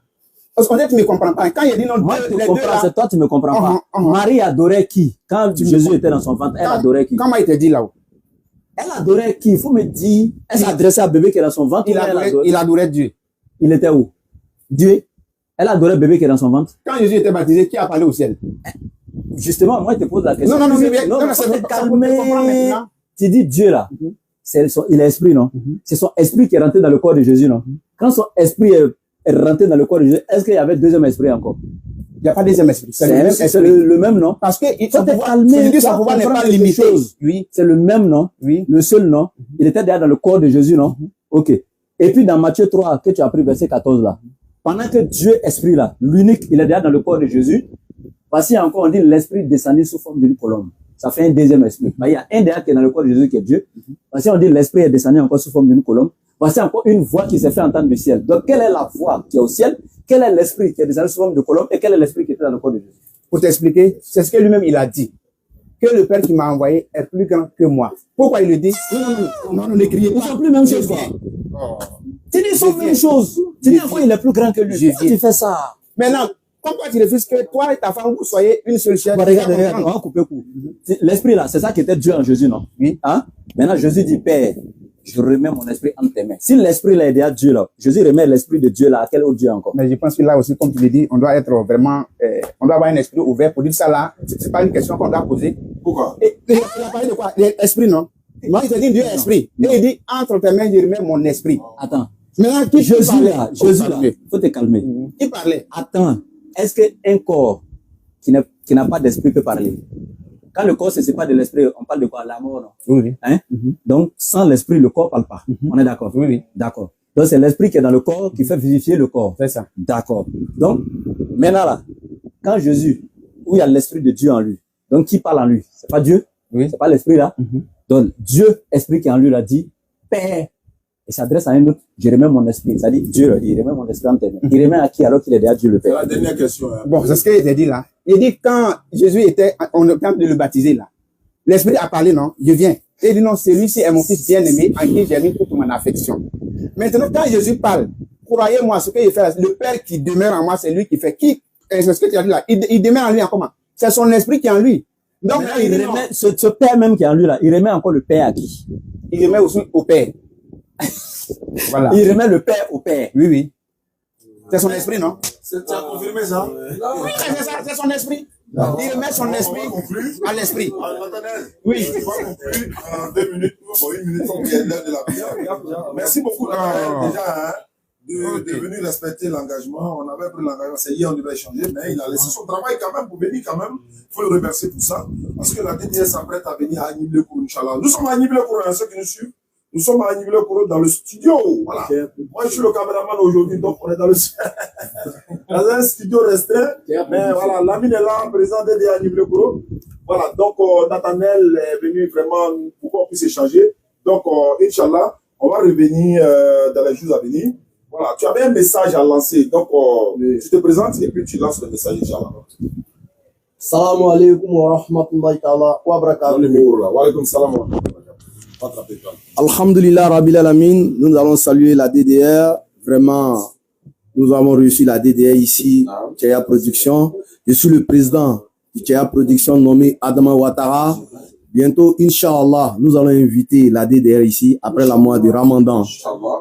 Parce qu'on dit, tu me comprends pas. Quand il dit non, moi, je te comprends, c'est toi, tu me comprends pas. Marie adorait qui? Quand Jésus était dans son ventre, elle adorait qui? Comment il t'a dit là-haut? Elle adorait qui? Il faut me dire, elle s'adressait à bébé qui est dans son ventre. Il adorait Dieu. Il était où? Dieu. Elle adorait bébé qui est dans son ventre. Quand Jésus était baptisé, qui a parlé au ciel? Justement, moi, je te pose la question. Non, c'est calmer. Tu dis Dieu là. Il est esprit, non? C'est son esprit qui est rentré dans le corps de Jésus, non? Quand son esprit est rentré dans le corps de Jésus, est-ce qu'il y avait deuxième esprit encore? Il n'y a pas deuxième esprit. C'est le même, non? Parce que son pouvoir n'est pas limité. Oui. C'est le même, non? Oui. Le seul, non? Il était déjà dans le corps de Jésus, non? Ok. Et puis dans Matthieu 3, que tu as pris verset 14 là, pendant que Dieu esprit là, l'unique, il est déjà dans le corps de Jésus, voici encore on dit l'esprit descendu sous forme d'une colombe. Ça fait un deuxième esprit. Il y a un derrière qui est dans le corps de Jésus qui est Dieu. Voici on dit l'esprit est descendu encore sous forme d'une colombe. Voici encore une voix qui s'est fait entendre du ciel. Donc quelle est la voix qui est au ciel? Quel est l'esprit qui est descendu sous forme de colombe? Et quel est l'esprit qui était dans le corps de Jésus? Pour t'expliquer, c'est ce que lui-même il a dit. Que le Père qui m'a envoyé est plus grand que moi. Pourquoi il le dit? Non, ne criez pas. Ils sont plus même chose. Tu dis, ils sont même chose. Tu dis encore, il est plus grand que lui. Pourquoi tu fais ça? Maintenant, pourquoi tu refuses que toi et ta femme, vous soyez une seule chair? Regarde, on va couper court. L'esprit là, c'est ça qui était Dieu en Jésus, non? Oui. Hein? Maintenant, Jésus dit, Père, je remets mon esprit entre tes mains. Si l'esprit là est déjà Dieu là, Jésus remet l'esprit de Dieu là, à quel autre Dieu encore? Mais je pense que là aussi, comme tu le dis, on doit être vraiment, on doit avoir un esprit ouvert pour dire ça là. C'est pas une question qu'on doit poser. Pourquoi? Il a parlé de quoi? L'esprit, non? Non, il te dit Dieu est esprit. Et il dit, entre tes mains, je remets mon esprit. Attends. Maintenant, qui Jésus parlait? là, Jésus là, faut te calmer. Qui parlait? Attends, est-ce qu'un corps qui n'a pas d'esprit peut parler? Quand le corps se sépare de l'esprit, on parle de quoi? La mort, non? Oui. Hein? Donc, sans l'esprit, le corps parle pas. On est d'accord? Oui. D'accord. Donc, c'est l'esprit qui est dans le corps qui fait vivifier le corps. C'est ça. D'accord. Donc, maintenant là, quand Jésus, où il y a l'esprit de Dieu en lui, donc qui parle en lui? C'est pas Dieu? Oui. C'est pas l'esprit là? Donc, Dieu, esprit qui est en lui, l'a dit, Père. Et s'adresse à un autre, je remets mon esprit. Ça dit, Dieu, il remet mon esprit en tes mains. Il remet à qui alors qu'il est déjà Dieu le C'est Père? la dernière question. Hein. Bon, c'est ce qu'il a dit là. Il dit, quand Jésus était, on est en train de le baptiser là, l'esprit a parlé, non? Je viens. Et il dit, non, celui-ci est mon fils bien-aimé, en qui j'ai mis toute mon affection. Maintenant, quand Jésus parle, croyez-moi, ce qu'il fait, le Père qui demeure en moi, c'est lui qui fait. C'est ce que tu as dit là. Il demeure en lui en comment? C'est son esprit qui est en lui. Donc, là, il remet, ce Père même qui est en lui là, il remet encore le Père à qui? il remet aussi au Père. Voilà. Il remet le Père au Père. Oui. C'est son esprit, non? Tu as confirmé ça? Oui, c'est ça, c'est son esprit. Il remet son esprit à l'esprit. Oui. On va conclure en 2 minutes, bon, 1 minute, on vient l'heure de la prière. Merci beaucoup, déjà, hein, de venir respecter l'engagement. On avait pris l'engagement, c'est hier, on devait échanger, mais il a laissé son travail quand même pour venir quand même. Il faut le remercier pour ça. Parce que la DDS s'apprête à venir à Agnible-Kourou, Inch'Allah. Nous sommes à Agnible-Kourou, hein, ceux qui nous suivent. Nous sommes à Agnible-Kourou dans le studio. Voilà. Moi, je suis le caméraman aujourd'hui, donc on est dans un studio restreint. Mais voilà, Lamine est là, président DD Agnible-Kourou. Voilà, donc Nathanaël est venu vraiment pour qu'on puisse échanger. Donc, Inch'Allah, on va revenir dans les jours à venir. Voilà, tu avais un message à lancer. Donc, tu te présentes et puis tu lances le message, Inch'Allah. Salam alaikum wa rahmatullahi ta'ala wa barakatuh. Dans le micro là. Wa alaikum salam wa rahmatullahi. Alhamdulillah Rabbil Alamin, nous allons saluer la DDR. Vraiment, nous avons réussi la DDR ici, Tchaya Production. Je suis le président de Tchaya Production nommé Adama Ouattara. Bientôt, Inch'Allah, nous allons inviter la DDR ici après la mois de Ramadan.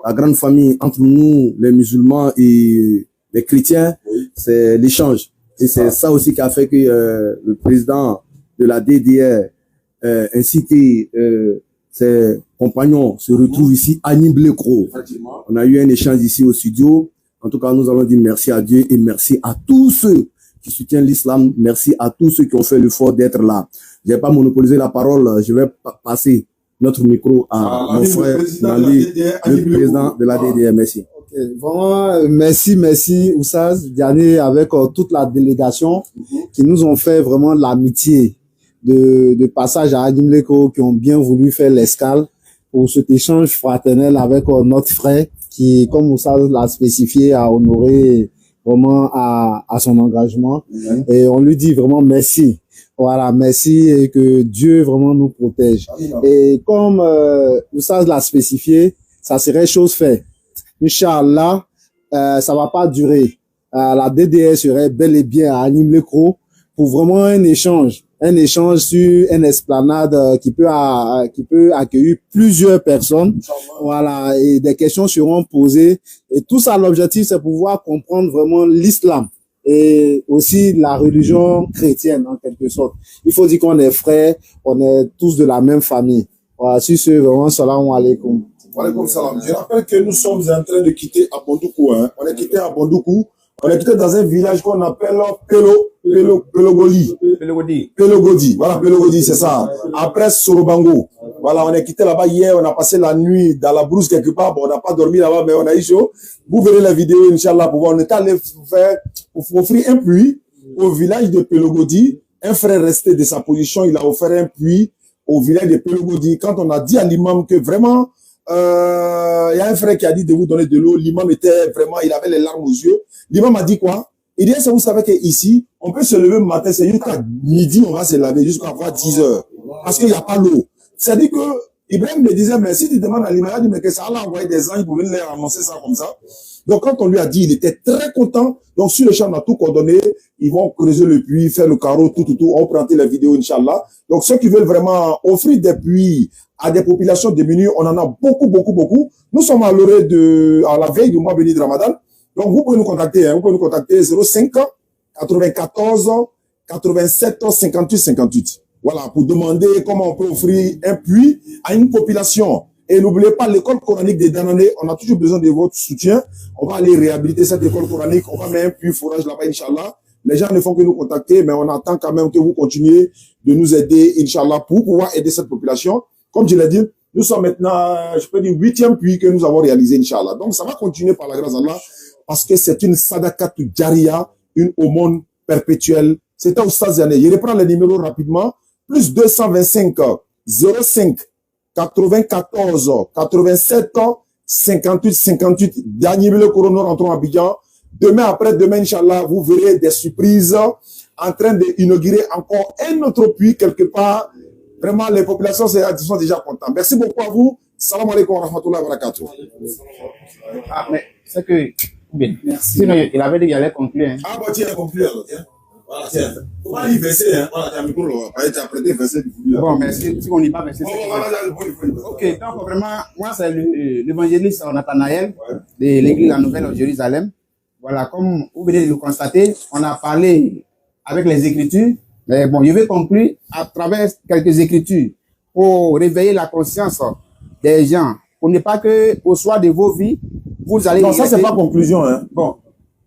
La grande famille entre nous, les musulmans et les chrétiens, c'est l'échange. Et c'est ça aussi qui a fait que le président de la DDR ainsi que ses compagnons se retrouvent ici à Agnible-Kourou. On a eu un échange ici au studio. En tout cas, nous allons dire merci à Dieu et merci à tous ceux qui soutiennent l'islam. Merci à tous ceux qui ont fait l'effort d'être là. Je vais pas monopoliser la parole. Je vais passer notre micro à mon frère Nali, le président de la DDR. Merci. Okay. Vraiment, merci Oussaz Diané avec toute la délégation qui nous ont fait vraiment l'amitié de passage à Agnible-Kourou, qui ont bien voulu faire l'escale pour cet échange fraternel avec notre frère qui, comme Oussaz l'a spécifié, a honoré vraiment à son engagement. Et on lui dit vraiment merci. Voilà, merci et que Dieu vraiment nous protège. Et comme Oussaz l'a spécifié, ça serait chose faite. Inch'Allah, ça va pas durer. La DDR serait bel et bien à Agnible-Kourou pour vraiment un échange sur une esplanade qui peut accueillir plusieurs personnes. Voilà, et des questions seront posées. Et tout ça, l'objectif, c'est pouvoir comprendre vraiment l'islam et aussi la religion chrétienne, en quelque sorte. Il faut dire qu'on est frères, on est tous de la même famille. Voilà, sur ce, vraiment, salam alaikum. Wa alaikum salam. Je rappelle que nous sommes en train de quitter Abondoukou, hein. On est quitté Abondoukou. On est quitté dans un village qu'on appelle Pelogodi. Voilà, Pelogodi, c'est ça. Après Sorobango. Voilà, on est quitté là-bas hier, on a passé la nuit dans la brousse quelque part. Bon, on n'a pas dormi là-bas, mais on a eu chaud. Vous verrez la vidéo, Inch'Allah, pour voir. On est allé faire, pour offrir un puits au village de Pelogodi. Un frère resté de sa position, il a offert un puits au village de Pelogodi. Quand on a dit à l'imam que vraiment, il y a un frère qui a dit de vous donner de l'eau. L'imam était vraiment, il avait les larmes aux yeux. L'imam a dit quoi? Il dit, vous savez qu'ici, on peut se lever le matin, c'est jusqu'à midi, on va se laver jusqu'à avoir 10 heures. Parce qu'il n'y a pas l'eau. C'est-à-dire que, Ibrahim me disait, mais si tu demandes à l'imam, il dit, mais que ça allait envoyer des anges pour venir leur annoncer ça comme ça. Donc, quand on lui a dit, il était très content. Donc, sur le champ, on a tout coordonné. Ils vont creuser le puits, faire le carreau, tout. On prend les vidéos, Inch'Allah. Donc, ceux qui veulent vraiment offrir des puits à des populations démunies, on en a beaucoup. Nous sommes à l'orée à la veille du mois béni de Ramadan. Donc, vous pouvez nous contacter, hein. Vous pouvez nous contacter 05 94 87 58 58. voilà, pour demander comment on peut offrir un puits à une population. Et n'oubliez pas, l'école coranique des Danané, on a toujours besoin de votre soutien. On va aller réhabiliter cette école coranique, on va mettre un puits forage là-bas, Inch'Allah. Les gens ne font que nous contacter, mais on attend quand même que vous continuez de nous aider, Inch'Allah, pour pouvoir aider cette population. Comme je l'ai dit, nous sommes maintenant, je peux dire, 8e puits que nous avons réalisé, Inch'Allah. Donc, ça va continuer par la grâce d'Allah, parce que c'est une sadakat jariya, une aumône perpétuelle. C'est un Oustaz Yané. Je reprends les numéros rapidement. Plus 225 05 94 87 58 58. Dernier numéro Corona rentrons à Abidjan. Demain, après-demain, Inch'Allah, vous verrez des surprises en train d'inaugurer encore un autre puits quelque part. Vraiment, les populations sont déjà contentes. Merci beaucoup à vous. Salam alaikum wa rahmatullahi wa barakatuh. Ah, mais c'est que, bien. Merci. Sinon, il avait dit qu'il allait conclure. Hein. Ah, bah, tiens, conclure alors, tiens. Voilà, tiens. Faut pas y verser, hein. Voilà, tiens, micro, là. Tu as prêté verser du coup. Bon, mais si on n'y pas verser, ok, donc vraiment, moi, c'est l'évangéliste Nathanaël de l'église La Nouvelle au Jérusalem. Voilà, comme vous venez de le constater, on a parlé avec les Écritures. Mais bon, je vais conclure à travers quelques Écritures pour réveiller la conscience des gens. Pour ne pas que, au soir de vos vies, vous allez... Non, ça, c'est pas conclusion, hein. Bon.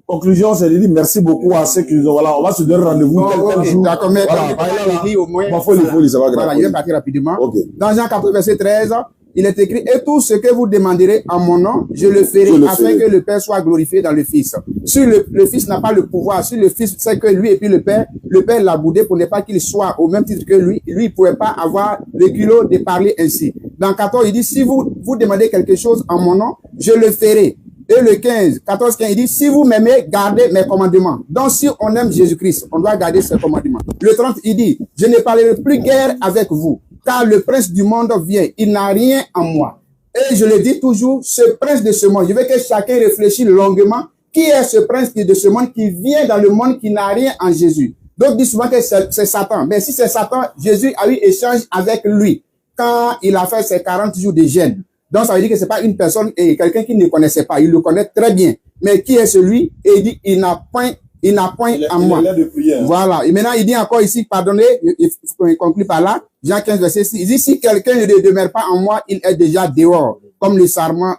Conclusion, c'est de dire merci beaucoup à ceux qui nous ont... Voilà, on va se donner rendez-vous tel jour. D'accord, mais voilà, au moins... Bon, folie, ça va grave. Voilà, je vais partir rapidement. Okay. Dans Jean 14, verset 13, il est écrit, et tout ce que vous demanderez en mon nom, je le ferai afin que le Père soit glorifié dans le Fils. Si le Fils n'a pas le pouvoir, si le Fils sait que lui et puis le Père l'a boudé pour ne pas qu'il soit au même titre que lui il ne pouvait pas avoir le culot de parler ainsi. Dans 14, il dit, si vous demandez quelque chose en mon nom, je le ferai. Et le 14, 15, il dit, si vous m'aimez, gardez mes commandements. Donc, si on aime Jésus-Christ, on doit garder ses commandements. Le 30, il dit, je ne parlerai plus guère avec vous, car le prince du monde vient, il n'a rien en moi. Et je le dis toujours, ce prince de ce monde, je veux que chacun réfléchisse longuement, qui est ce prince de ce monde qui vient dans le monde qui n'a rien en Jésus. Donc, dit souvent que c'est Satan. Mais si c'est Satan, Jésus a eu échange avec lui quand il a fait ses 40 jours de jeûne. Donc, ça veut dire que c'est pas une personne et quelqu'un qui ne connaissait pas. Il le connaît très bien. Mais qui est celui? Et il dit, il n'a point en moi. Voilà. Et maintenant, il dit encore ici, pardonnez, il faut qu'on conclue par là. Jean 15, verset 6. Il dit, si quelqu'un ne demeure pas en moi, il est déjà dehors, comme le sarment,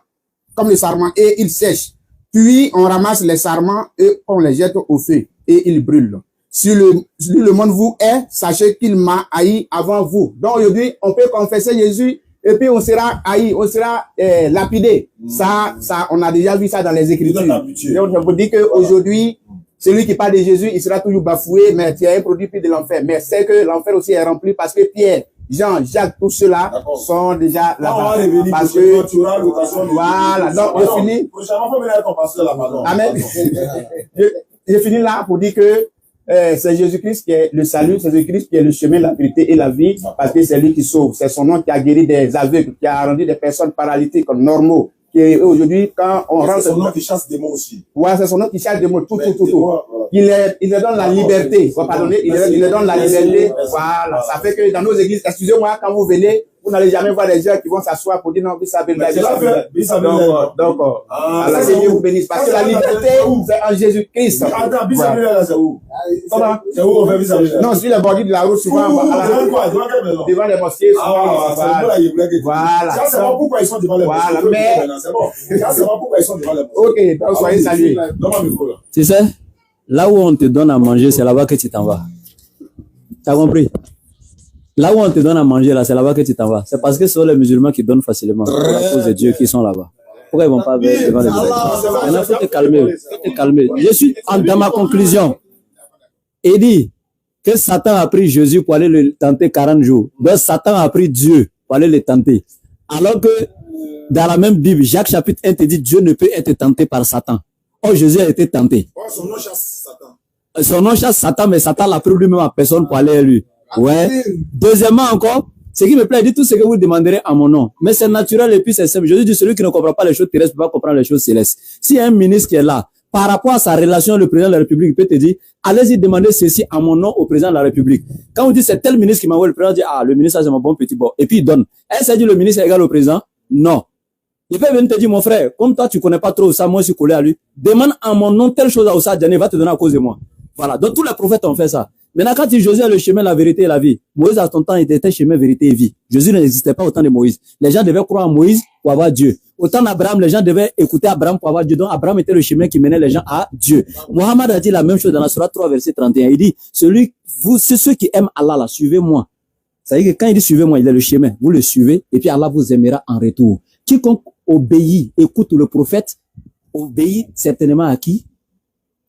et il sèche. Puis, on ramasse les sarments et on les jette au feu et ils brûlent. Si le monde vous est, sachez qu'il m'a haï avant vous. Donc, aujourd'hui, on peut confesser Jésus et puis on sera haï, on sera lapidé. Ça, on a déjà vu ça dans les Écritures. Donc, je vous dis qu'aujourd'hui, celui qui parle de Jésus, il sera toujours bafoué, mais tu as un produit de l'enfer. Mais c'est que l'enfer aussi est rempli parce que Pierre, Jean, Jacques, tous ceux-là sont déjà là-bas. Parce que, voilà, donc je finis. Amen. Je finis là pour dire que c'est Jésus-Christ qui est le salut, c'est Jésus-Christ qui est le chemin, la vérité et la vie, parce que c'est lui qui sauve. C'est son nom qui a guéri des aveugles, qui a rendu des personnes paralytiques normaux. Qui aujourd'hui, quand on rentre... C'est son nom qui chasse des mots aussi. Ouais, c'est son nom qui chasse des mots, tout. Il leur donne la liberté. Pardonnez, il leur donne la liberté. Voilà. Ça fait que dans nos églises, excusez-moi, quand vous venez, vous n'allez jamais voir des gens qui vont s'asseoir pour dire non, donc, Allah Seigneur vous bénisse. Parce que la liberté, c'est en Jésus-Christ. Attends, Bissabella, c'est où? Comment? C'est où on fait Bissabella? Non, sur les bordures de la route, souvent, devant les mosquées, voilà. Ça, c'est bon pourquoi ils sont devant les mosquées. Voilà, mais. Ça, c'est bon pourquoi ils sont devant les mosquées. Ok, donc soyez salués. Tu sais, là où on te donne à manger, c'est là-bas que tu t'en vas. T'as compris? Là où on te donne à manger, là, c'est là-bas que tu t'en vas. C'est parce que ce sont les musulmans qui donnent facilement. Pour la cause de Dieu qui sont là-bas. Pourquoi ils vont pas devant les musulmans? Maintenant, faut te calmer. Faut te calmer. Je suis dans ma conclusion. Il dit que Satan a pris Jésus pour aller le tenter 40 jours. Donc, Satan a pris Dieu pour aller le tenter. Alors que, dans la même Bible, Jacques chapitre 1 te dit Dieu ne peut être tenté par Satan. Or, Jésus a été tenté. Son nom chasse Satan. Son nom chasse Satan, mais Satan l'a pris lui-même à personne pour aller à lui. Ouais. Deuxièmement encore, ce qui me plaît, il dit tout ce que vous demanderez à mon nom. Mais c'est naturel et puis c'est simple. Jésus dit celui qui ne comprend pas les choses terrestres ne peut pas comprendre les choses célestes. Si un ministre qui est là, par rapport à sa relation avec le président de la République, il peut te dire, allez-y demander ceci à mon nom au président de la République. Quand on dit c'est tel ministre qui m'envoie, le président dit, ah, le ministre, c'est mon bon petit bon. Et puis il donne. Est-ce que dit le ministre est égal au président? Non. Il peut venir te dire, mon frère, comme toi, tu connais pas trop ça, moi, je suis collé à lui. Demande à mon nom telle chose à Oussa Diané, va te donner à cause de moi. Voilà. Donc tous les prophètes ont fait ça. Maintenant, quand il dit Jésus est le chemin, la vérité et la vie, Moïse à son temps était chemin, vérité et vie. Jésus n'existait pas au temps de Moïse. Les gens devaient croire en Moïse pour avoir Dieu. Au temps d'Abraham, les gens devaient écouter Abraham pour avoir Dieu. Donc, Abraham était le chemin qui menait les gens à Dieu. Mohammed a dit la même chose dans la Sourate 3, verset 31. Il dit, c'est ceux qui aiment Allah, là, suivez-moi. Ça veut dire que quand il dit suivez-moi, il est le chemin. Vous le suivez, et puis Allah vous aimera en retour. Quiconque obéit, écoute le prophète, obéit certainement à qui?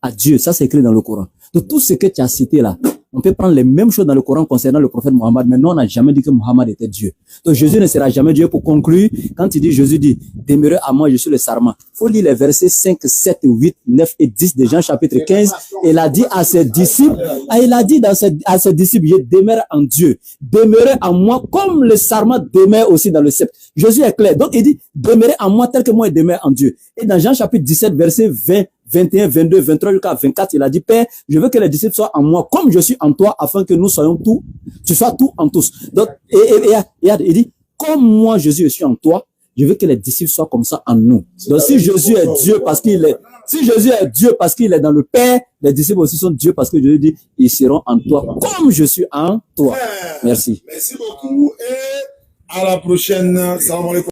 À Dieu. Ça, c'est écrit dans le Coran. Donc, tout ce que tu as cité là, on peut prendre les mêmes choses dans le Coran concernant le prophète Mohammed, mais nous, on n'a jamais dit que Mohammed était Dieu. Donc, Jésus ne sera jamais Dieu. Pour conclure, quand il dit, Jésus dit, demeurez à moi, je suis le sarment. Faut lire les versets 5, 7, 8, 9 et 10 de Jean chapitre 15. Il a dit à ses disciples, à ses disciples, je demeure en Dieu. Demeurez en moi comme le sarment demeure aussi dans le sceptre. Jésus est clair. Donc, il dit, demeurez en moi tel que moi je demeure en Dieu. Et dans Jean chapitre 17, verset 20, 21, 22, 23 jusqu'à 24, il a dit, Père, je veux que les disciples soient en moi comme je suis en toi, afin que nous soyons tout, tu sois tout en tous. Donc, il dit, comme moi, Jésus, je suis en toi, je veux que les disciples soient comme ça en nous. Donc, si Jésus est Dieu parce qu'il est, si Jésus est Dieu parce qu'il est dans le Père, les disciples aussi sont Dieu parce que Jésus dit, ils seront en toi comme je suis en toi. Merci. Merci beaucoup et à la prochaine. Salam alaikum.